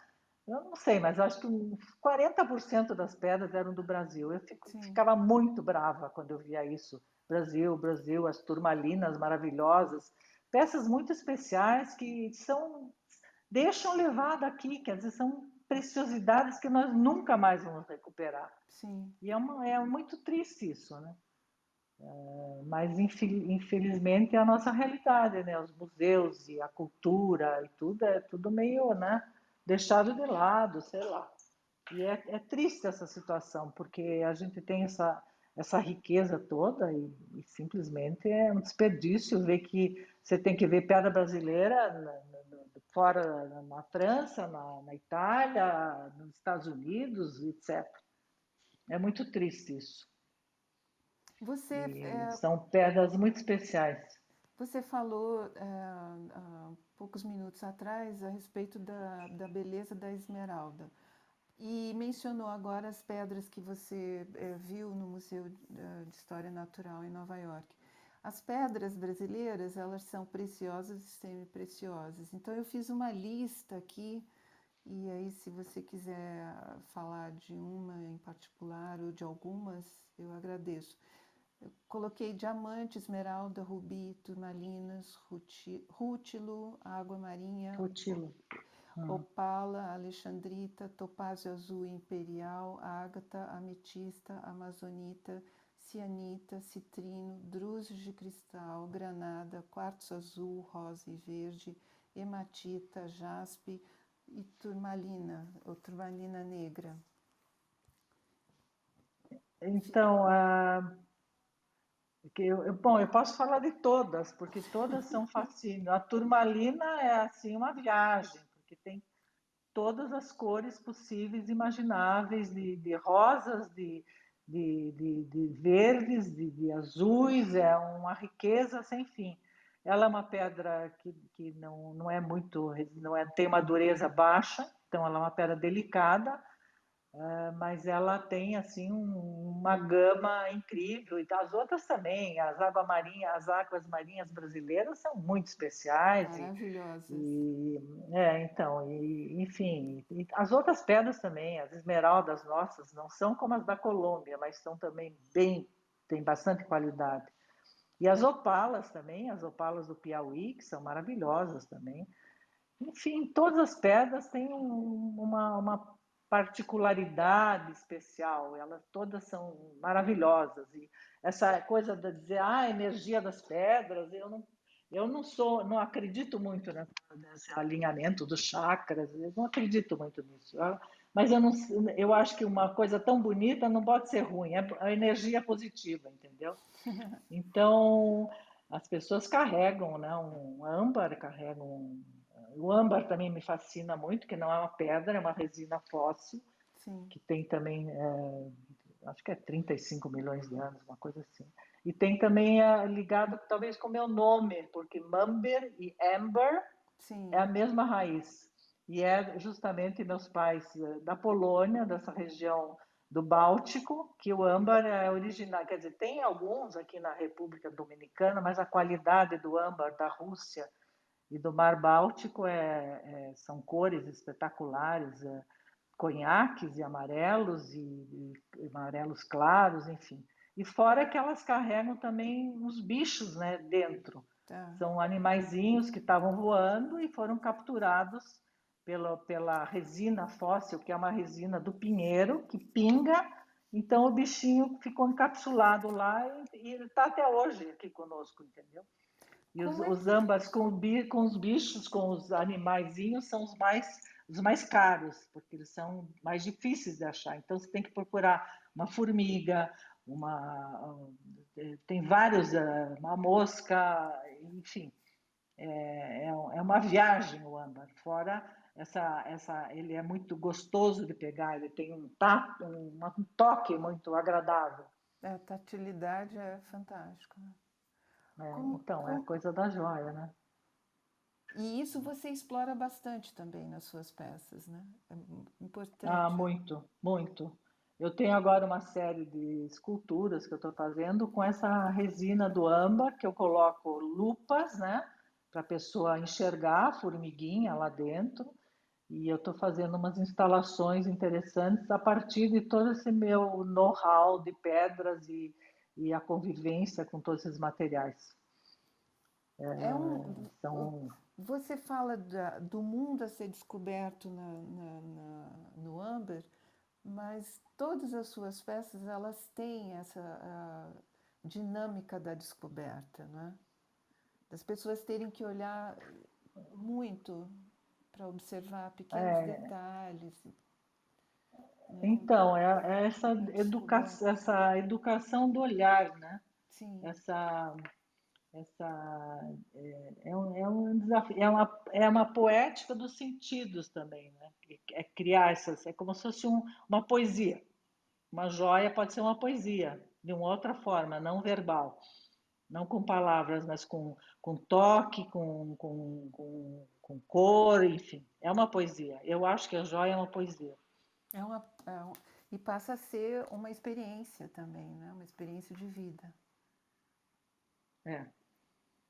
S2: Eu não sei, mas acho que uns 40% das pedras eram do Brasil.
S3: Sim.
S2: Ficava muito brava quando eu via isso. Brasil, Brasil, as turmalinas maravilhosas, peças muito especiais que deixam levar daqui, quer dizer, são preciosidades que nós nunca mais vamos recuperar.
S3: Sim.
S2: E é muito triste isso, né? Mas infelizmente é a nossa realidade, né? Os museus e a cultura e tudo é tudo meio, né? Deixado de lado, sei lá. E é triste essa situação, porque a gente tem essa riqueza toda e simplesmente é um desperdício ver que você tem que ver pedra brasileira fora na França, na Itália, nos Estados Unidos, etc. É muito triste isso.
S3: Você,
S2: E são pedras muito especiais.
S3: você falou há poucos minutos atrás a respeito da beleza da esmeralda e mencionou agora as pedras que você viu no Museu de História Natural em Nova York. As pedras brasileiras, elas são preciosas e semi-preciosas. Então eu fiz uma lista aqui e aí se você quiser falar de uma em particular ou de algumas, eu agradeço. Eu coloquei diamante, esmeralda, rubi, turmalinas, rútilo, água marinha,
S2: Rutilo.
S3: opala, alexandrita, topázio azul imperial, ágata, ametista, amazonita, cianita, citrino, drúzio de cristal, granada, quartzo azul, rosa e verde, hematita, jaspe e turmalina, ou turmalina negra.
S2: Então, bom, eu posso falar de todas, porque todas são fascinantes. A turmalina é assim uma viagem, porque tem todas as cores possíveis, imagináveis, de rosas, de verdes, de azuis, é uma riqueza sem fim. Ela é uma pedra que não é muito, tem uma dureza baixa, então ela é uma pedra delicada, mas ela tem assim uma gama incrível e as outras também, as águas marinhas brasileiras são muito especiais
S3: Maravilhosas.
S2: enfim, e as outras pedras também, as esmeraldas nossas não são como as da Colômbia, mas são também tem bastante qualidade. E as opalas também, as opalas do Piauí, que são maravilhosas também. Enfim, todas as pedras têm uma particularidade especial, elas todas são maravilhosas. E essa coisa de dizer, a energia das pedras, eu não acredito muito nesse alinhamento dos chakras, eu não acredito muito nisso. Mas eu acho que uma coisa tão bonita não pode ser ruim, a energia é positiva, entendeu? Então, as pessoas carregam, né, um âmbar, o âmbar também me fascina muito, que não é uma pedra, é uma resina fóssil,
S3: Sim.
S2: que tem também, acho que é 35 milhões de anos, uma coisa assim. E tem também ligado talvez com o meu nome, porque Mamber e Amber é a
S3: Sim.
S2: mesma raiz. E é justamente meus pais da Polônia, dessa região do Báltico, que o âmbar é original. Quer dizer, tem alguns aqui na República Dominicana, mas a qualidade do âmbar da Rússia e do Mar Báltico são cores espetaculares, conhaques e amarelos claros, enfim. E fora que elas carregam também os bichos, né, dentro.
S3: Tá.
S2: São animaizinhos que estavam voando e foram capturados pela resina fóssil, que é uma resina do pinheiro, que pinga. Então o bichinho ficou encapsulado lá e está até hoje aqui conosco, entendeu? E
S3: Como é
S2: os
S3: que
S2: âmbares com os bichos, com os animaizinhos, são os mais caros, porque eles são mais difíceis de achar. Então você tem que procurar uma formiga, tem vários, uma mosca, enfim. É uma viagem o âmbar. Fora ele é muito gostoso de pegar, ele tem um toque muito agradável.
S3: a tatilidade é fantástica, né? Como,
S2: Então, é
S3: como...
S2: coisa da joia, né?
S3: E isso você explora bastante também nas suas peças, né? É
S2: Ah,
S3: importante.
S2: muito, muito. Eu tenho agora uma série de esculturas que eu estou fazendo com essa resina do âmbar, que eu coloco lupas, né, para a pessoa enxergar a formiguinha lá dentro. E eu estou fazendo umas instalações interessantes a partir de todo esse meu know-how de pedras e a convivência com todos esses materiais.
S3: É um,
S2: Então,
S3: você fala do mundo a ser descoberto no âmbar, mas todas as suas peças elas têm essa dinâmica da descoberta, né? Das pessoas terem que olhar muito para observar pequenos detalhes, né?
S2: então
S3: Uma descoberta.
S2: essa educação do olhar, né?
S3: Sim,
S2: Essa, é um desafio, é uma poética dos sentidos também, né? É criar é como se fosse uma poesia. Uma joia pode ser uma poesia, de uma outra forma, não verbal. Não com palavras, mas com toque, com cor, enfim. É uma poesia. Eu acho que a joia é uma poesia.
S3: É uma, e passa a ser uma experiência também, né? Uma experiência de vida.
S2: É.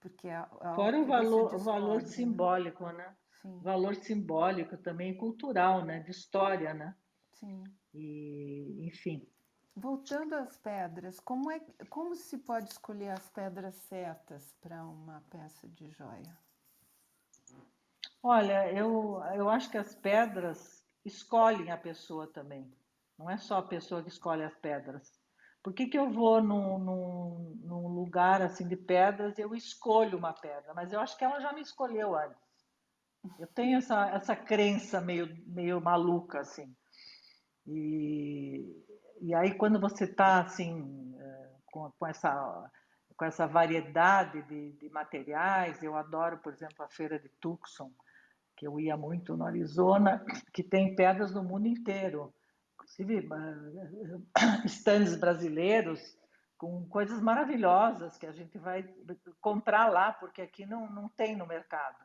S3: Porque é algo
S2: Fora
S3: que você
S2: o valor
S3: descobre, né?
S2: simbólico, né?
S3: Sim,
S2: Valor simbólico também cultural, né? De história, né?
S3: sim.
S2: E, enfim.
S3: Voltando às pedras, como se pode escolher as pedras certas para uma peça de joia?
S2: Olha, eu acho que as pedras escolhem a pessoa também. Não é só a pessoa que escolhe as pedras. Por que que eu vou num lugar assim de pedras e eu escolho uma pedra? Mas eu acho que ela já me escolheu antes. Eu tenho essa crença meio maluca, assim. E, e aí, quando você está assim, com essa variedade de materiais, eu adoro, por exemplo, a feira de Tucson, que eu ia muito no Arizona, que tem pedras do mundo inteiro, inclusive estandes brasileiros com coisas maravilhosas que a gente vai comprar lá, porque aqui não tem no mercado.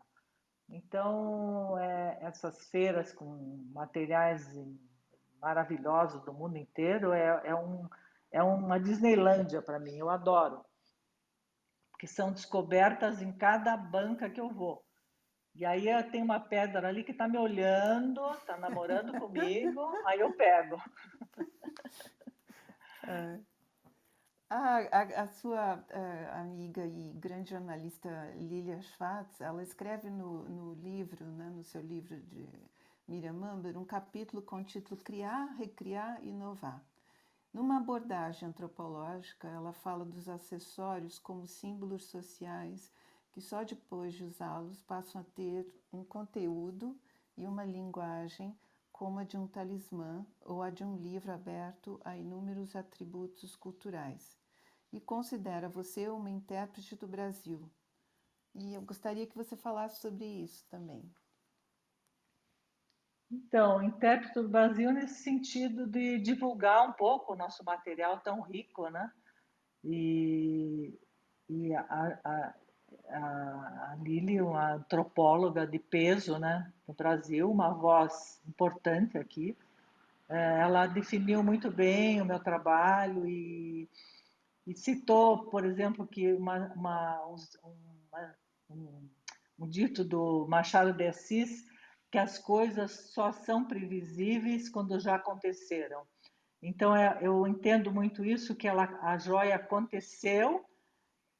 S2: Então, essas feiras com materiais maravilhosos do mundo inteiro é uma Disneylândia para mim, eu adoro, porque são descobertas em cada banca que eu vou. E aí eu tenho uma pedra ali que está me olhando, está namorando comigo, aí eu pego.
S3: A sua amiga e grande jornalista Lilia Schwartz, ela escreve no livro, né, no seu livro de Miriam Mamber, um capítulo com o título Criar, Recriar, Inovar. Numa abordagem antropológica, ela fala dos acessórios como símbolos sociais que só depois de usá-los passam a ter um conteúdo e uma linguagem como a de um talismã ou a de um livro aberto a inúmeros atributos culturais. E considera você uma intérprete do Brasil. E eu gostaria que você falasse sobre isso também.
S2: Então, intérprete do Brasil nesse sentido de divulgar um pouco o nosso material tão rico, né? E, e a Lili, uma antropóloga de peso, né, no Brasil, uma voz importante aqui, ela definiu muito bem o meu trabalho e citou, por exemplo, que um, um dito do Machado de Assis, que as coisas só são previsíveis quando já aconteceram. Então, eu entendo muito isso, que a joia aconteceu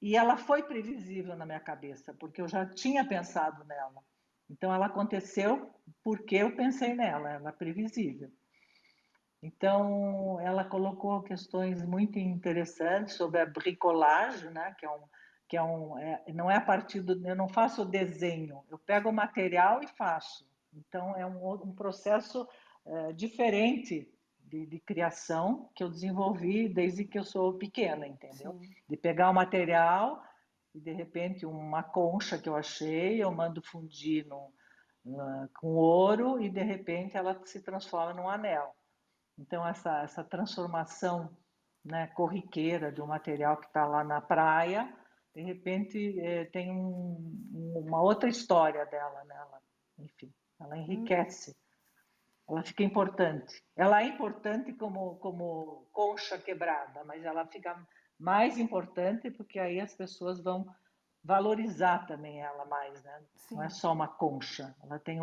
S2: e ela foi previsível na minha cabeça, porque eu já tinha pensado nela. Então, ela aconteceu porque eu pensei nela, ela é previsível. Então, ela colocou questões muito interessantes sobre a bricolagem, né? Não é a partir do, eu não faço o desenho, eu pego o material e faço. Então, é um processo diferente de criação que eu desenvolvi desde que eu sou pequena, entendeu?
S3: Sim.
S2: De pegar o material e, de repente, uma concha que eu achei, eu mando fundir com ouro e, de repente, ela se transforma num anel. Então, essa transformação, né, corriqueira de um material que está lá na praia, de repente tem uma outra história dela nela. Enfim, ela enriquece, ela fica importante. Ela é importante como concha quebrada, mas ela fica mais importante porque aí as pessoas vão valorizar também ela mais, né? Não é
S3: Sim.
S2: só uma concha, ela tem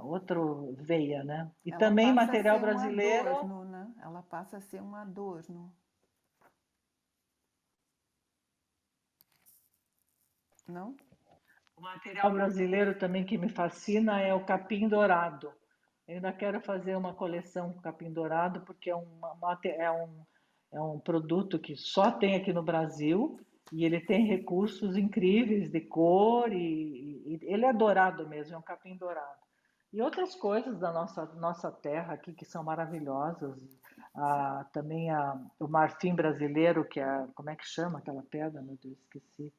S2: outro veia, né? E
S3: Ela
S2: também
S3: passa a
S2: material
S3: ser um
S2: brasileiro.
S3: adorno, né? Ela passa a ser um adorno, não?
S2: O material brasileiro também que me fascina é o capim dourado. Eu ainda quero fazer uma coleção com capim dourado porque é um produto que só tem aqui no Brasil e ele tem recursos incríveis de cor e ele é dourado mesmo, é um capim dourado. E outras coisas da nossa terra aqui que são maravilhosas. Também o marfim brasileiro, que é, como é que chama aquela pedra? Meu Deus, esqueci.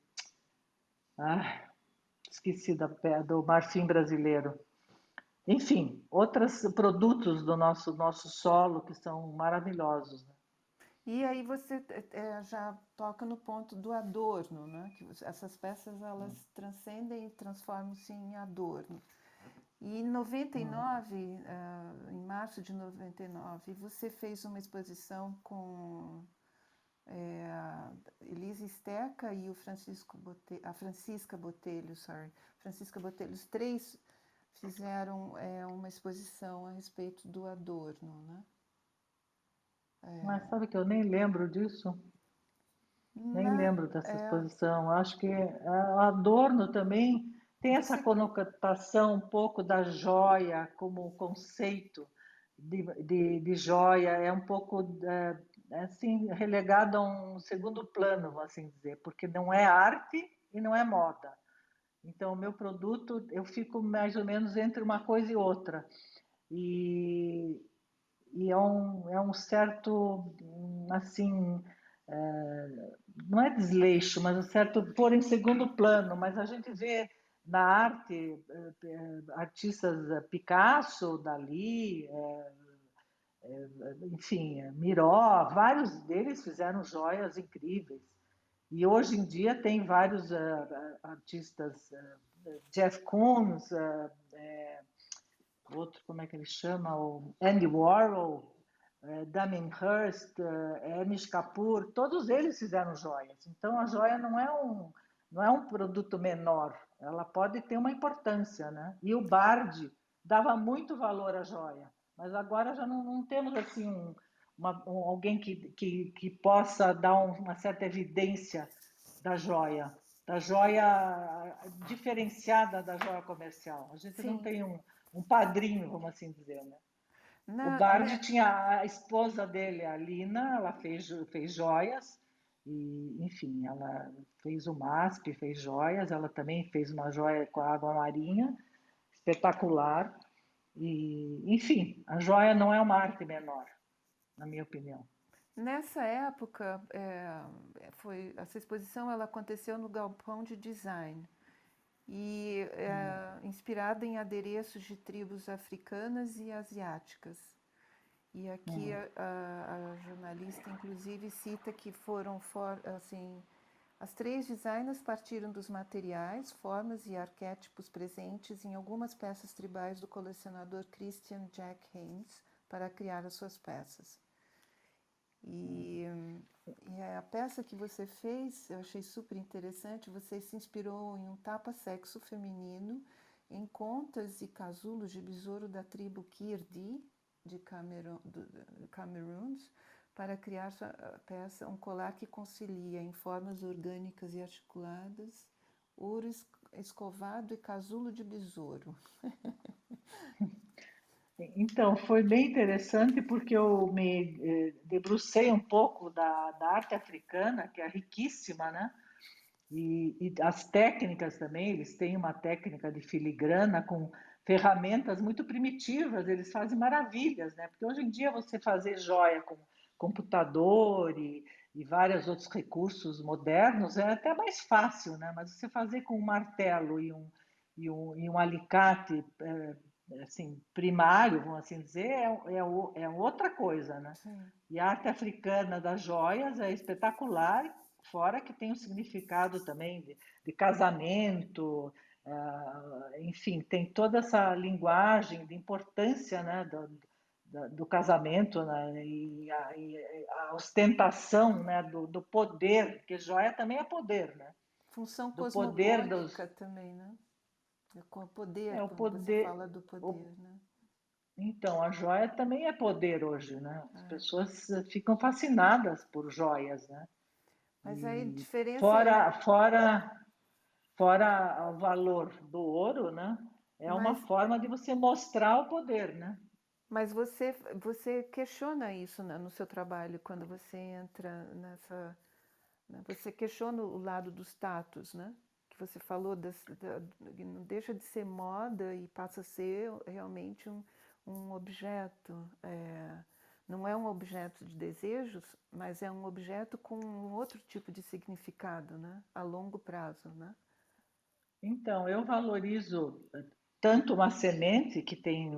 S2: Ah, esqueci do marfim brasileiro. enfim, outros produtos do nosso solo que são maravilhosos, né?
S3: E aí você já toca no ponto do adorno, né? Que essas peças elas transcendem e transformam-se em adorno. E em 99, em março de 99, você fez uma exposição com a Elise Steca e o a Francisca Botelho, sorry. Francisca Botelho, os três fizeram uma exposição a respeito do adorno, né?
S2: Mas sabe que eu nem lembro disso? Nem
S3: Na,
S2: lembro dessa
S3: é,
S2: exposição. Acho que Adorno também tem essa
S3: você,
S2: conotação um pouco da joia como conceito de joia, é um pouco assim relegado a um segundo plano, vamos assim dizer, porque não é arte e não é moda. Então, o meu produto, eu fico mais ou menos entre uma coisa e outra. E, e é um certo, assim, não é desleixo, mas um certo pôr em segundo plano. Mas a gente vê na arte artistas Picasso, Dalí, enfim, Miró, vários deles fizeram joias incríveis. E hoje em dia tem vários artistas, Jeff Koons, outro, como é que ele chama? O Andy Warhol, Damien Hirst, Amish Kapoor, todos eles fizeram joias. Então a joia não é um produto menor, ela pode ter uma importância, né? E o Bard dava muito valor à joia, mas agora já não temos assim alguém que possa dar uma certa evidência da joia diferenciada da joia comercial. A gente não
S3: sim,
S2: tem um padrinho, vamos assim dizer, né? O
S3: né,
S2: Bard tinha a esposa dele, a Lina, ela fez joias, e, enfim, ela fez o MASP, fez joias, ela também fez uma joia com a água marinha, espetacular, e, enfim, a joia não é uma arte menor, na minha opinião.
S3: nessa época, essa exposição ela aconteceu no Galpão de Design e inspirada em adereços de tribos africanas e asiáticas. E aqui a jornalista, inclusive, cita que assim, as três designers partiram dos materiais, formas e arquétipos presentes em algumas peças tribais do colecionador Christian Jack Haynes para criar as suas peças. E, e a peça que você fez, eu achei super interessante, você se inspirou em um tapa-sexo feminino, em contas e casulos de besouro da tribo Kirdi, de Cameroons, para criar sua peça, um colar que concilia em formas orgânicas e articuladas, ouro escovado e casulo de besouro.
S2: Então, foi bem interessante porque eu me debrucei um pouco da arte africana, que é riquíssima, né? E as técnicas também, eles têm uma técnica de filigrana com ferramentas muito primitivas, eles fazem maravilhas, né? Porque hoje em dia você fazer joia com computador e vários outros recursos modernos é até mais fácil, né? Mas você fazer com um martelo e um alicate assim, primário, vamos assim dizer, é outra coisa, né?
S3: Sim.
S2: E a arte africana das joias é espetacular, fora que tem um significado também de casamento, enfim, tem toda essa linguagem de importância, né, do casamento, né, a ostentação, né, do poder, porque joia também é poder, né?
S3: Função
S2: Do poder
S3: cosmogônica também, né? Com o poder,
S2: o
S3: quando você
S2: poder,
S3: fala do poder, né?
S2: então, a joia também é poder hoje, né? As
S3: É.
S2: pessoas ficam fascinadas por joias, né?
S3: Mas aí a
S2: E
S3: diferença é.
S2: fora, fora, fora o valor do ouro, né? É uma
S3: Mas,
S2: forma de você mostrar o poder, né?
S3: mas você questiona isso no seu trabalho quando você entra nessa. Né? Você questiona o lado do status, né? Que você falou, não deixa de ser moda e passa a ser realmente um objeto. Não é um objeto de desejos, mas é um objeto com um outro tipo de significado, né? A longo prazo, né?
S2: Então, eu valorizo tanto uma semente que tem,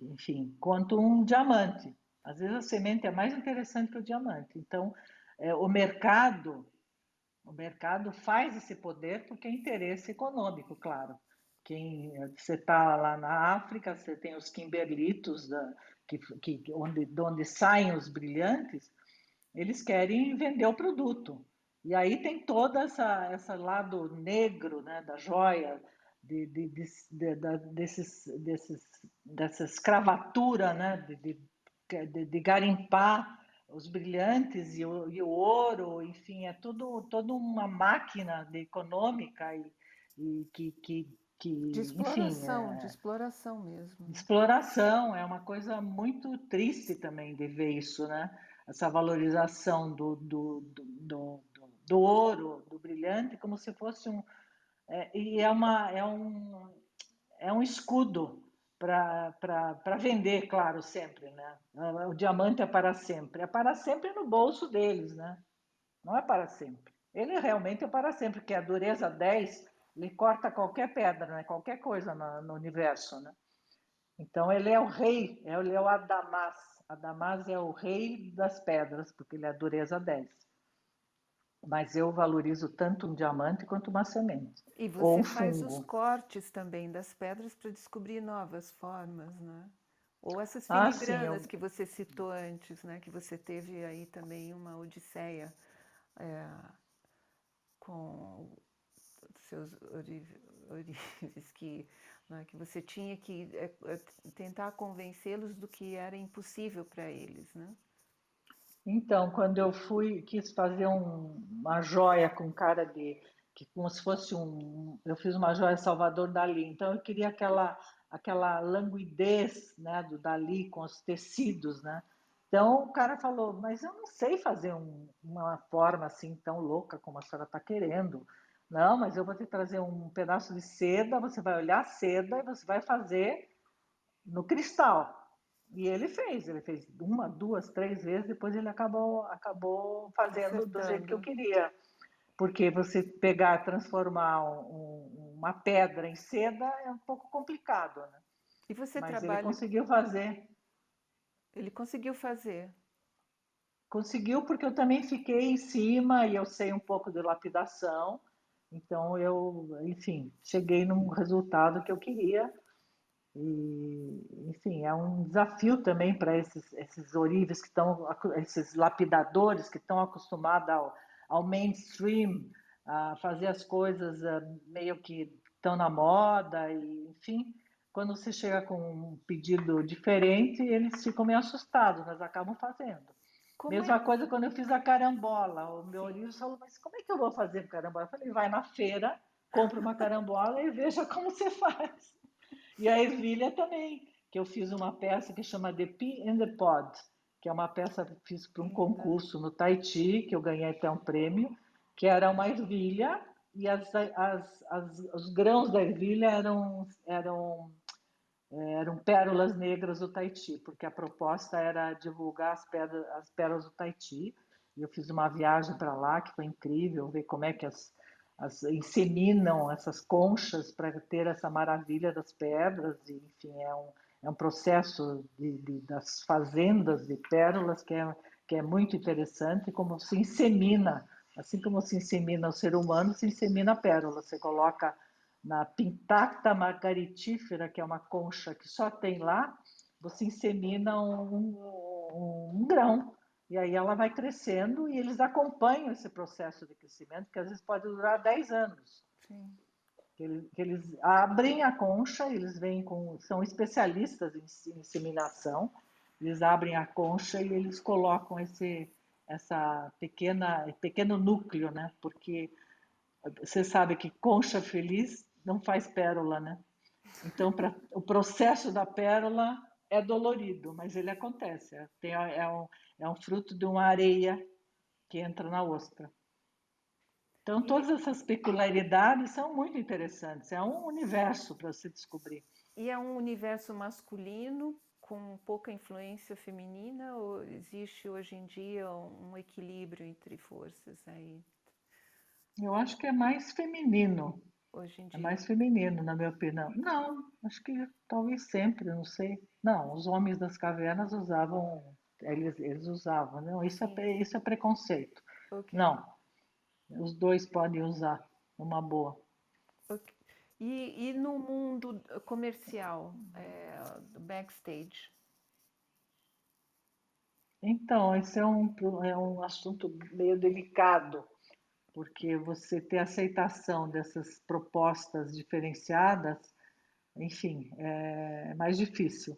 S2: enfim, quanto um diamante. Às vezes a semente é mais interessante que o diamante. Então, o mercado faz esse poder porque é interesse econômico, claro. Você está lá na África, você tem os kimberlitos, de onde saem os brilhantes, eles querem vender o produto. E aí tem todo esse lado negro, né, da joia, dessa escravatura, né, de garimpar os brilhantes e o ouro, enfim, é toda uma máquina econômica enfim,
S3: De exploração mesmo,
S2: de
S3: né?
S2: exploração. É uma coisa muito triste também de ver isso, né? Essa valorização do ouro, do brilhante, como se fosse é um escudo para vender, claro, sempre, né? O diamante é para sempre no bolso deles, né? Não é para sempre. Ele realmente é para sempre, porque a dureza 10 ele corta qualquer pedra, né? Qualquer coisa no universo, né? Então ele é o rei, ele é o Adamás. Adamás é o rei das pedras, porque ele é a dureza 10. Mas eu valorizo tanto um diamante quanto uma semente.
S3: E
S2: Ou
S3: você
S2: um
S3: faz os
S2: fungo.
S3: cortes também das pedras para descobrir novas formas, né? Ou essas
S2: Ah, sim,
S3: filigranas que você citou antes, né? Que você teve aí também uma odisseia é, com seus ourives né, que você tinha que tentar convencê-los do que era impossível para eles, né?
S2: então, quando eu quis fazer uma joia com cara como se fosse eu fiz uma joia Salvador Dalí, então eu queria aquela languidez, né, do Dalí com os tecidos, né? Então o cara falou, mas eu não sei fazer uma forma assim tão louca como a senhora está querendo. Não, mas eu vou te trazer um pedaço de seda, você vai olhar a seda e você vai fazer no cristal. E ele fez uma, duas, três vezes, depois ele acabou fazendo do jeito que eu
S3: Acertando.
S2: queria. Porque você pegar, transformar uma pedra em seda é um pouco complicado, né?
S3: E você
S2: Mas ele
S3: trabalha.
S2: conseguiu fazer.
S3: Ele conseguiu fazer.
S2: Conseguiu porque eu também fiquei em cima e eu sei um pouco de lapidação. Então enfim, cheguei num resultado que eu queria. E, enfim, é um desafio também para esses ourives esses lapidadores que estão acostumados ao mainstream, a fazer as coisas meio que estão na moda, e, enfim, quando você chega com um pedido diferente, eles ficam meio assustados, mas acabam fazendo.
S3: Como é?
S2: Mesma coisa quando eu fiz a carambola, o meu
S3: Sim.
S2: ourives falou, mas como é que eu vou fazer carambola? Eu falei, vai na feira, compra uma carambola e veja como você faz. E a ervilha também, que eu fiz uma peça que chama The Pea and the Pod, que é uma peça que fiz para um
S3: Linda.
S2: concurso no Tahiti, que eu ganhei até um prêmio, que era uma ervilha e os grãos da ervilha eram pérolas negras do Tahiti, porque a proposta era divulgar as pérolas do Tahiti. E eu fiz uma viagem para lá que foi incrível, ver como é que inseminam essas conchas para ter essa maravilha das pedras. E, enfim, é um processo das fazendas de pérolas que é muito interessante, como se insemina, assim como se insemina o ser humano, se insemina a pérola. Você coloca na Pintacta margaritífera, que é uma concha que só tem lá, você insemina um grão. E aí ela vai crescendo e eles acompanham esse processo de crescimento, que às vezes pode durar 10 anos.
S3: Sim.
S2: Eles abrem a concha, são especialistas em inseminação, eles abrem a concha e eles colocam essa pequeno núcleo, né? Porque você sabe que concha feliz não faz pérola, né? Então, o processo da pérola é dolorido, mas ele acontece. É um fruto de uma areia que entra na ostra. Então,
S3: E,
S2: todas essas peculiaridades são muito interessantes. É um universo para se descobrir.
S3: e é um universo masculino com pouca influência feminina ou existe hoje em dia um equilíbrio entre forças aí?
S2: Eu acho que é mais feminino.
S3: hoje em
S2: É
S3: dia?
S2: mais feminino, na minha opinião. Não, acho que talvez sempre, não sei. Não, os homens das cavernas usavam, eles usavam, não,
S3: Sim,
S2: isso é preconceito.
S3: ok.
S2: Não, os dois podem usar numa boa.
S3: Ok. E no mundo comercial, do backstage?
S2: Então, esse é um assunto meio delicado, porque você ter aceitação dessas propostas diferenciadas, enfim, é mais difícil.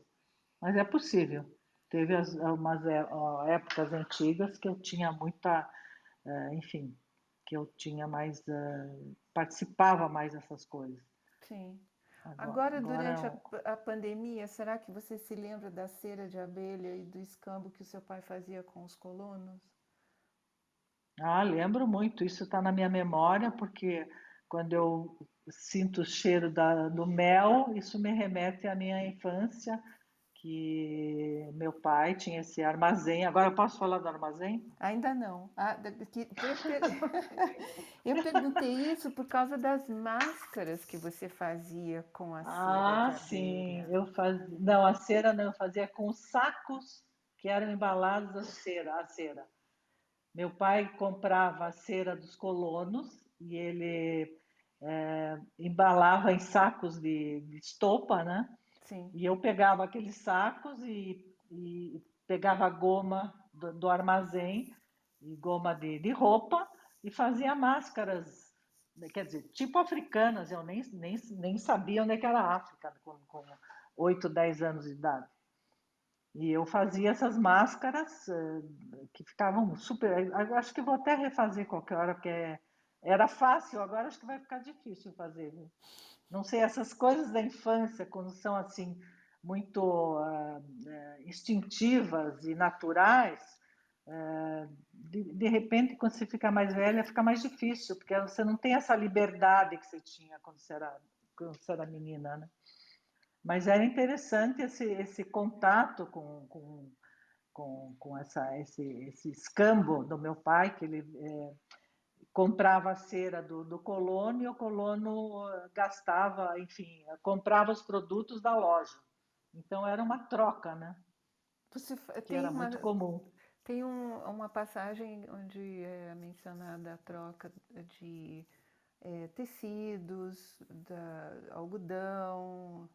S2: Mas é possível. Teve umas épocas antigas que eu tinha muita, enfim, que eu tinha mais, participava mais dessas coisas.
S3: Sim. Agora,
S2: Agora
S3: durante a pandemia, será que você se lembra da cera de abelha e do escambo que o seu pai fazia com os colonos?
S2: lembro muito, isso está na minha memória, porque quando eu sinto o cheiro do mel, isso me remete à minha infância, que meu pai tinha esse armazém. Agora eu posso falar do armazém?
S3: Ainda não. Eu perguntei isso por causa das máscaras que você fazia com a cera de
S2: Sim,
S3: abelha.
S2: eu fazia. Não, a cera não, eu fazia com os sacos que eram embalados a cera. Meu pai comprava a cera dos colonos e ele embalava em sacos de estopa, né?
S3: Sim.
S2: E eu pegava aqueles sacos e pegava a goma do armazém e goma de roupa e fazia máscaras, quer dizer, tipo africanas. Eu nem sabia onde é que era a África com 8, 10 anos de idade. E eu fazia essas máscaras que ficavam super. Eu acho que vou até refazer qualquer hora, porque era fácil, agora acho que vai ficar difícil fazer. Viu? Não sei, essas coisas da infância, quando são assim, muito instintivas e naturais, de repente, quando você fica mais velha, fica mais difícil, porque você não tem essa liberdade que você tinha quando você era menina, né? Mas era interessante esse contato com esse escambo do meu pai, que ele comprava a cera do colono e o colono gastava, enfim, comprava os produtos da loja. Então era uma troca, né? Que era muito comum.
S3: Tem uma passagem onde é mencionada a troca de tecidos, algodão,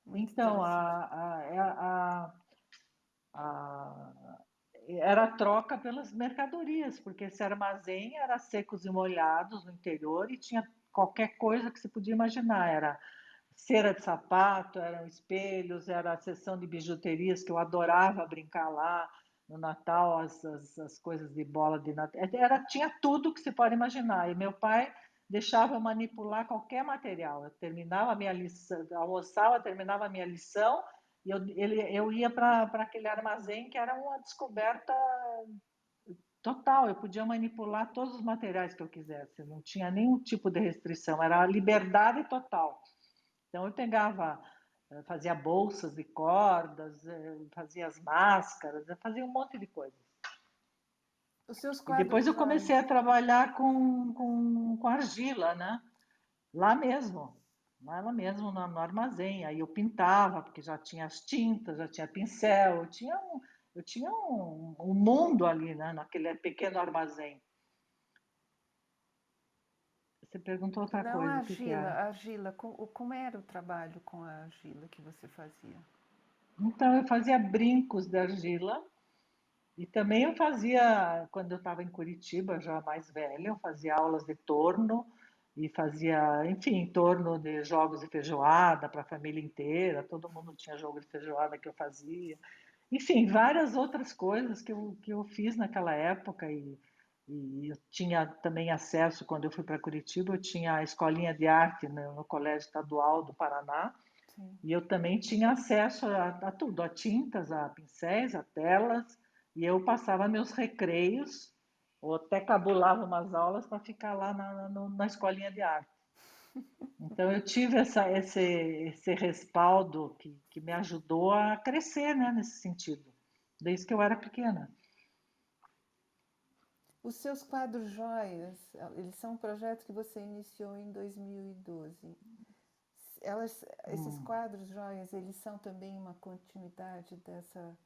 S3: muito
S2: Então,
S3: interessante.
S2: a- era a troca pelas mercadorias, porque esse armazém era secos e molhados no interior e tinha qualquer coisa que se podia imaginar. Era cera de sapato, eram espelhos, era a seção de bijuterias que eu adorava brincar lá no Natal, as coisas de bola de Natal. Tinha tudo que se pode imaginar. E meu pai deixava eu manipular qualquer material. Eu terminava a minha lição, almoçava, terminava a minha lição e eu ia para aquele armazém que era uma descoberta total. Eu podia manipular todos os materiais que eu quisesse. Não tinha nenhum tipo de restrição. Era a liberdade total. Então eu pegava, fazia bolsas de cordas, fazia as máscaras, eu fazia um monte de coisas.
S3: Os seus
S2: E depois eu
S3: quadros
S2: comecei a trabalhar com argila, né? Lá mesmo, lá mesmo no armazém. Aí eu pintava, porque já tinha as tintas, já tinha pincel, eu tinha um mundo ali, né? Naquele pequeno armazém. Você perguntou outra
S3: Não a
S2: coisa, o que que
S3: argila,
S2: era?
S3: a argila, como era o trabalho com a argila que você fazia?
S2: Então eu fazia brincos de argila. E também eu fazia, quando eu estava em Curitiba, já mais velha, eu fazia aulas de torno e fazia, enfim, torno de jogos de feijoada para a família inteira, todo mundo tinha jogo de feijoada que eu fazia. Enfim, várias outras coisas que eu fiz naquela época e eu tinha também acesso, quando eu fui para Curitiba, eu tinha a escolinha de arte no Colégio Estadual do Paraná,
S3: Sim.
S2: e eu também tinha acesso a tudo, a tintas, a pincéis, a telas, e eu passava meus recreios, ou até cabulava umas aulas para ficar lá na escolinha de arte. Então eu tive esse respaldo que me ajudou a crescer, né, nesse sentido, desde que eu era pequena.
S3: Os seus quadros joias, eles são um projeto que você iniciou em 2012. Esses
S2: Hum.
S3: quadros joias, eles são também uma continuidade dessa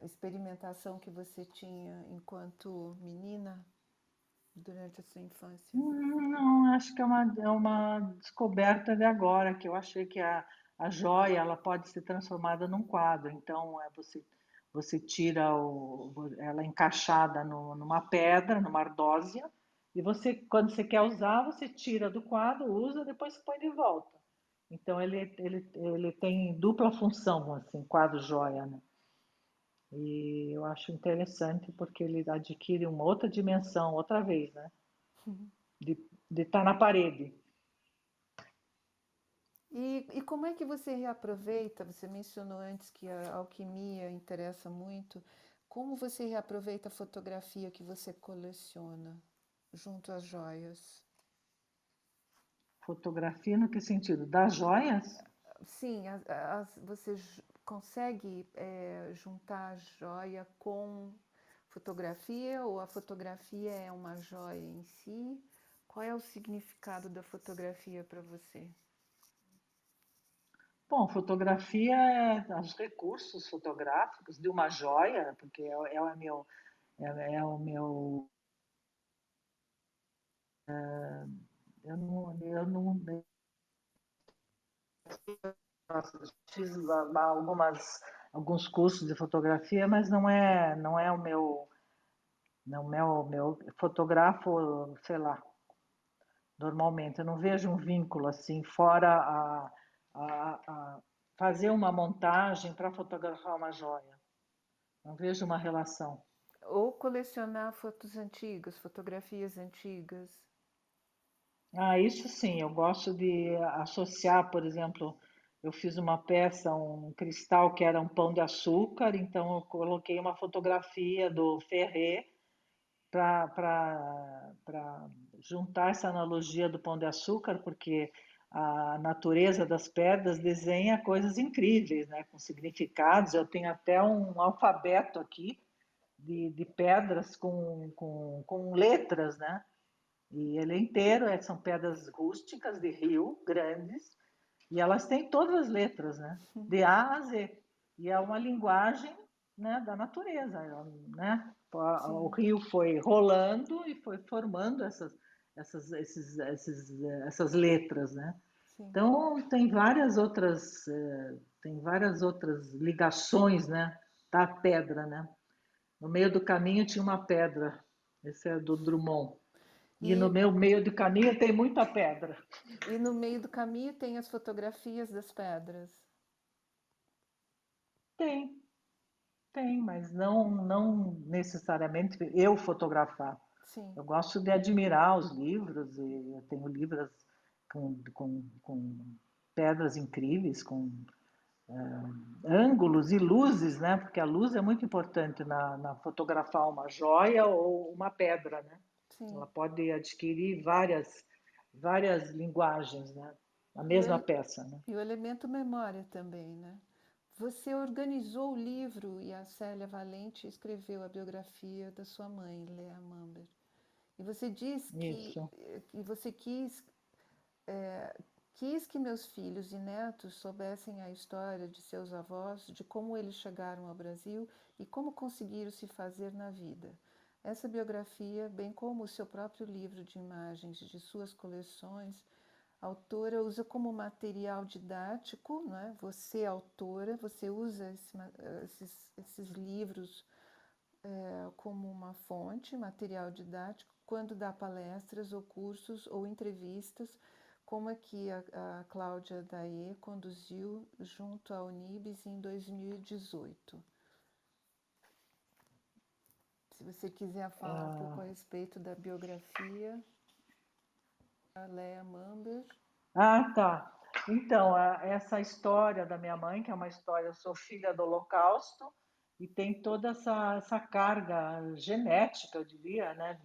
S3: experimentação que você tinha enquanto menina durante a sua infância?
S2: Não, acho que é uma descoberta de agora, que eu achei que a joia ela pode ser transformada num quadro. Então, você tira ela encaixada numa pedra, numa ardósia, e você, quando você quer usar, você tira do quadro, usa, depois põe de volta. Então, ele tem dupla função, assim, quadro joia, né? E eu acho interessante porque ele adquire uma outra dimensão, outra vez, né? De estar na parede.
S3: E como é que você reaproveita? Você mencionou antes que a alquimia interessa muito. Como você reaproveita a fotografia que você coleciona junto às joias?
S2: Fotografia no que sentido? Das joias?
S3: Sim, você consegue juntar a joia com fotografia ou a fotografia é uma joia em si? Qual é o significado da fotografia para você?
S2: Bom, fotografia é os recursos fotográficos de uma joia, porque é o meu, eu não nossa, fiz alguns cursos de fotografia, mas não é o meu, não é o meu fotografo, sei lá, normalmente. Eu não vejo um vínculo assim, fora a fazer uma montagem para fotografar uma joia. Não vejo uma relação.
S3: Ou colecionar fotos antigas, fotografias antigas.
S2: Ah, isso sim, eu gosto de associar, por exemplo, eu fiz uma peça, um cristal que era um pão de açúcar, então eu coloquei uma fotografia do Ferré para juntar essa analogia do pão de açúcar, porque a natureza das pedras desenha coisas incríveis, né, com significados. Eu tenho até um alfabeto aqui de pedras com letras, né? E ele é inteiro, são pedras rústicas de rio, grandes, e elas têm todas as letras, né? De A a Z. E é uma linguagem, né, da natureza, né? O
S3: Sim,
S2: rio foi rolando e foi formando essas letras, né?
S3: sim.
S2: Então tem várias outras ligações, né, da pedra, né? No meio do caminho tinha uma pedra. Esse é do Drummond. E no
S3: E,
S2: meu meio do caminho tem muita pedra.
S3: e no meio do caminho tem as fotografias das pedras.
S2: Tem, tem, mas não necessariamente eu fotografar.
S3: Sim.
S2: Eu gosto de admirar os livros, e eu tenho livros com pedras incríveis, com ângulos e luzes, né? Porque a luz é muito importante na fotografar uma joia ou uma pedra, né?
S3: Sim.
S2: Ela pode adquirir várias linguagens, né? A
S3: E o,
S2: mesma peça, né?
S3: e o elemento memória também, né? Você organizou o livro e a Célia Valente escreveu a biografia da sua mãe, Lea Mamber. E você diz
S2: Isso.
S3: que você quis que meus filhos e netos soubessem a história de seus avós, de como eles chegaram ao Brasil e como conseguiram se fazer na vida. Essa biografia, bem como o seu próprio livro de imagens de suas coleções, a autora usa como material didático, né? Você, autora, você usa esses livros como uma fonte, material didático, quando dá palestras ou cursos ou entrevistas, como aqui a Cláudia Daê conduziu junto à Unibis em 2018. Se você quiser falar um pouco a respeito da biografia da Lea Mamber.
S2: Ah, tá. Então, essa história da minha mãe, que é uma história, eu sou filha do Holocausto, e tem toda essa carga genética, eu diria, né,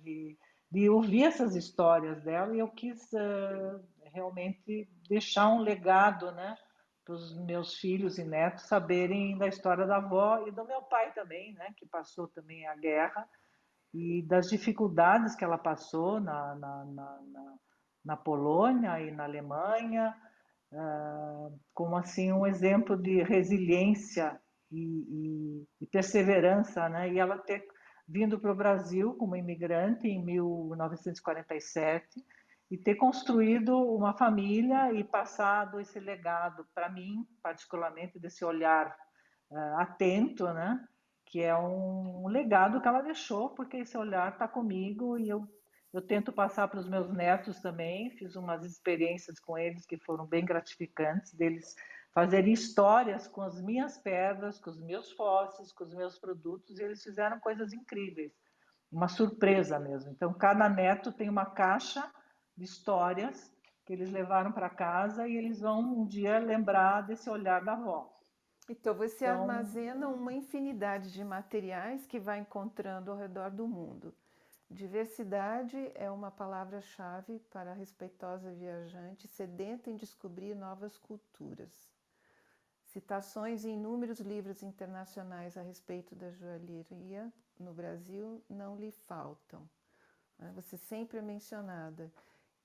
S2: de ouvir essas histórias dela, e eu quis realmente deixar um legado, né, para os meus filhos e netos saberem da história da avó e do meu pai também, né, que passou também a guerra, e das dificuldades que ela passou na Polônia e na Alemanha, como assim um exemplo de resiliência e perseverança, né? E ela ter vindo para o Brasil como imigrante em 1947 e ter construído uma família e passado esse legado para mim, particularmente desse olhar atento, né? Que é um legado que ela deixou, porque esse olhar está comigo e eu tento passar para os meus netos também. Fiz umas experiências com eles que foram bem gratificantes, deles fazerem histórias com as minhas pedras, com os meus fósseis, com os meus produtos, e eles fizeram coisas incríveis, uma surpresa mesmo. Então, cada neto tem uma caixa de histórias que eles levaram para casa e eles vão um dia lembrar desse olhar da avó.
S3: Então, você
S2: Então,
S3: armazena uma infinidade de materiais que vai encontrando ao redor do mundo. Diversidade é uma palavra-chave para a respeitosa viajante sedenta em descobrir novas culturas. Citações em inúmeros livros internacionais a respeito da joalheria no Brasil não lhe faltam. Você sempre é mencionada.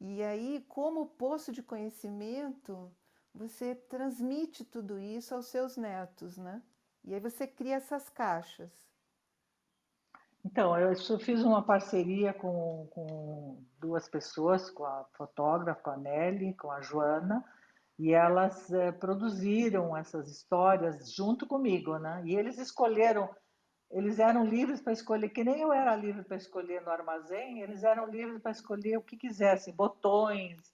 S3: E aí, como poço de conhecimento, você transmite tudo isso aos seus netos, né? E aí você cria essas caixas.
S2: então, eu fiz uma parceria com duas pessoas, com a fotógrafa, com a Nelly, com a Joana, e elas produziram essas histórias junto comigo, né? E eles escolheram, eles eram livres para escolher, que nem eu era livre para escolher no armazém, eles eram livres para escolher o que quisessem, botões,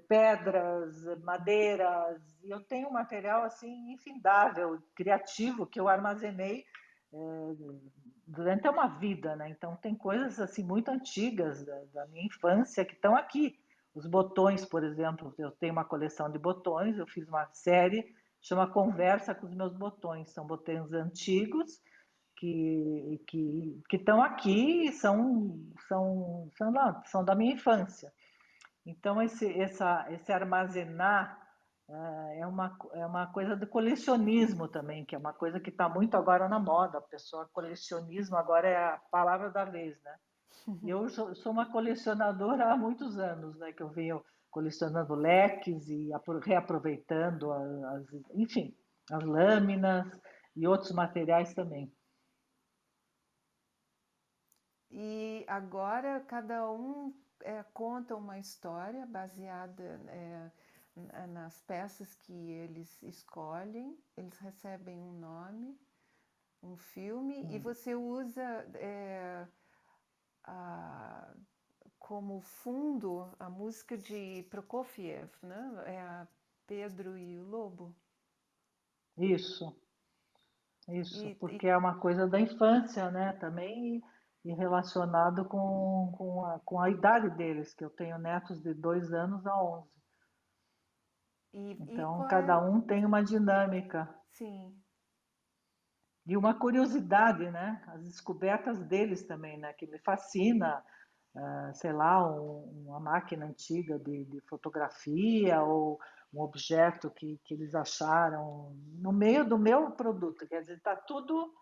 S2: pedras, madeiras, e eu tenho um material assim infindável, criativo, que eu armazenei durante uma vida, né? Então tem coisas assim muito antigas da minha infância que estão aqui. Os botões, por exemplo, eu tenho uma coleção de botões, eu fiz uma série chama Conversa com os Meus Botões. São botões antigos que estão aqui e são da minha infância. Então, esse armazenar é uma coisa do colecionismo também, que é uma coisa que está muito agora na moda. A pessoa, colecionismo agora é a palavra da vez, né? Eu sou uma colecionadora há muitos anos, né? Que eu venho colecionando leques e reaproveitando enfim, as lâminas e outros materiais também.
S3: E agora cada um conta uma história baseada nas peças que eles escolhem, eles recebem um nome, um filme, e você usa como fundo a música de Prokofiev, né? É a Pedro e o Lobo.
S2: Isso, porque é uma coisa da infância, né? Também e relacionado com a idade deles, que eu tenho netos de 2 anos a 11.
S3: E
S2: Então,
S3: qual
S2: cada
S3: é?
S2: um tem uma dinâmica
S3: Sim.
S2: e uma curiosidade, né? As descobertas deles também, né? Que me fascina, sei lá, uma máquina antiga de fotografia ou um objeto que eles acharam no meio do meu produto. Quer dizer, está tudo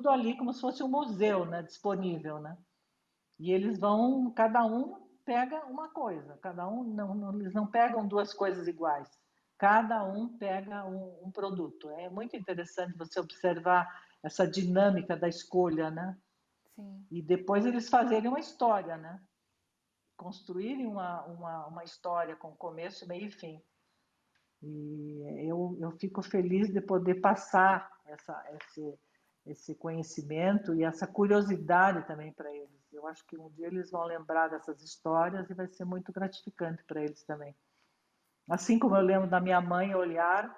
S2: ali como se fosse um museu, né? Disponível, né? E eles vão, cada um pega uma coisa, cada um eles não pegam duas coisas iguais. Cada um pega um produto. É muito interessante você observar essa dinâmica da escolha, né?
S3: Sim.
S2: E depois eles fazerem uma história, né? Construírem uma história com começo, meio e fim. E eu fico feliz de poder passar esse conhecimento e essa curiosidade também para eles. Eu acho que um dia eles vão lembrar dessas histórias e vai ser muito gratificante para eles também. Assim como eu lembro da minha mãe olhar,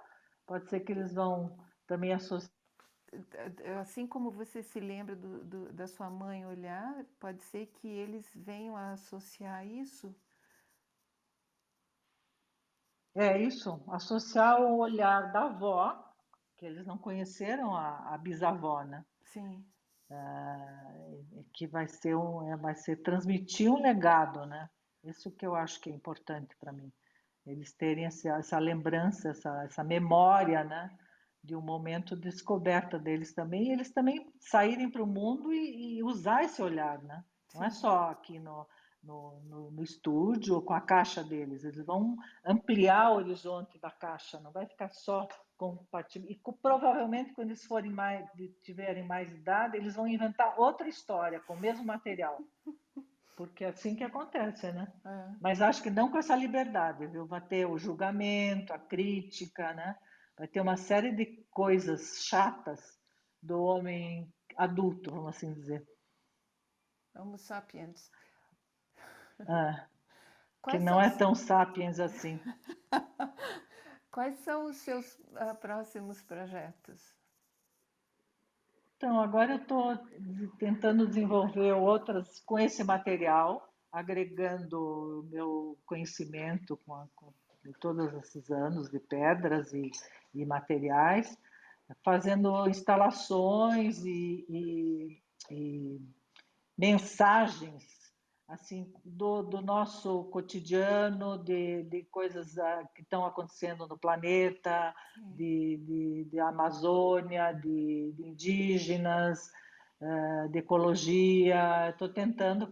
S2: pode ser que eles vão também associar.
S3: Assim como você se lembra da sua mãe olhar, pode ser que eles venham a associar isso?
S2: É isso, associar o olhar da avó, que eles não conheceram a bisavó, né?
S3: Sim.
S2: Que vai ser transmitir um legado, né? Isso que eu acho que é importante para mim. Eles terem essa lembrança, essa memória, né? de um momento de descoberta deles também, e eles também saírem para o mundo e usar esse olhar, né? Não é
S3: Sim.
S2: só aqui no estúdio com a caixa deles, eles vão ampliar o horizonte da caixa, não vai ficar só compartilhando. E provavelmente quando eles tiverem mais idade, eles vão inventar outra história com o mesmo material, porque é assim que acontece, né?
S3: É.
S2: Mas acho que não com essa liberdade, viu? Vai ter o julgamento, a crítica, né? Vai ter uma série de coisas chatas do homem adulto, vamos assim dizer.
S3: Homo sapiens.
S2: Ah, que
S3: Quais
S2: não
S3: são,
S2: é tão sapiens assim.
S3: quais são os seus próximos projetos?
S2: Então, agora eu estou tentando desenvolver outras com esse material, agregando o meu conhecimento de todos esses anos de pedras e materiais, fazendo instalações e mensagens assim do nosso cotidiano, de coisas que estão acontecendo no planeta,
S3: Sim.
S2: de Amazônia, de indígenas, de ecologia. Estou tentando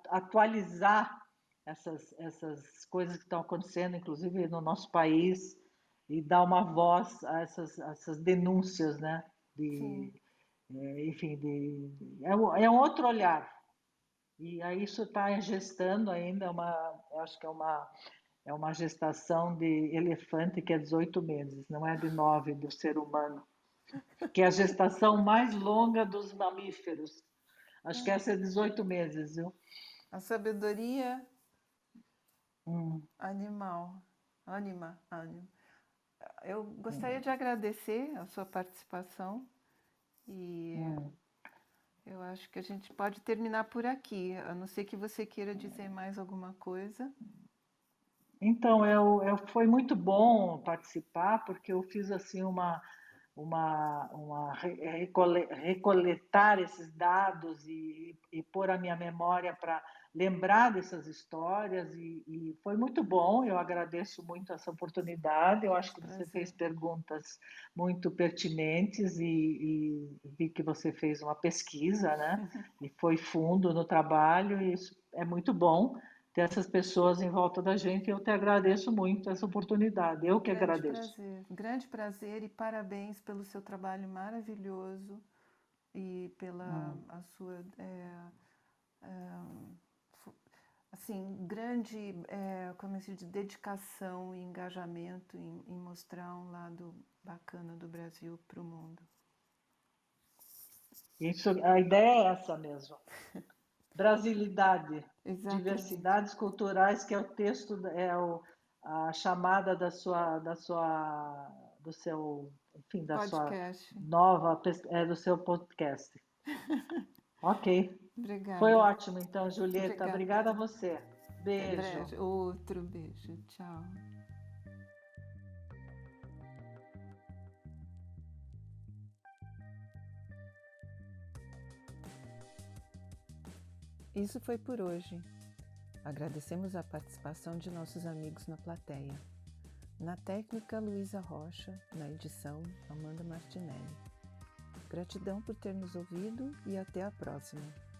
S2: atualizar essas coisas que estão acontecendo, inclusive no nosso país, e dar uma voz a essas denúncias, né?
S3: Sim.
S2: Enfim, é um outro olhar. E aí isso está gestando ainda, acho que é uma gestação de elefante que é 18 meses, não é de 9 do ser humano, que é a gestação mais longa dos mamíferos. Acho que essa é 18 meses, viu?
S3: A sabedoria
S2: Hum,
S3: animal. Eu gostaria de agradecer a sua participação e
S2: hum.
S3: eu acho que a gente pode terminar por aqui, a não ser que você queira dizer mais alguma coisa.
S2: Então, foi muito bom participar, porque eu fiz assim recoletar esses dados e pôr a minha memória para lembrar dessas histórias e foi muito bom. Eu agradeço muito essa oportunidade. Eu acho que você
S3: Prazer.
S2: fez perguntas muito pertinentes e vi que você fez uma pesquisa, né? E foi fundo no trabalho e isso é muito bom ter essas pessoas em volta da gente. Eu te agradeço muito essa oportunidade. Eu que agradeço.
S3: Grande prazer e parabéns pelo seu trabalho maravilhoso e pela
S2: Hum.
S3: a sua assim grande como se diz, dedicação e engajamento em mostrar um lado bacana do Brasil para o mundo.
S2: Isso, a ideia é essa mesmo. Brasilidade,
S3: Exatamente.
S2: diversidades culturais, que é o texto, a chamada do seu, enfim, da sua
S3: Podcast.
S2: do seu podcast. Ok. Foi
S3: Obrigada.
S2: ótimo, então, Julieta.
S3: Obrigada.
S2: Obrigada a você.
S3: Até
S2: Beijo.
S3: breve. Outro beijo. Tchau. Isso foi por hoje. Agradecemos a participação de nossos amigos na plateia. Na técnica, Luísa Rocha. Na edição, Amanda Martinelli. Gratidão por ter nos ouvido e até a próxima.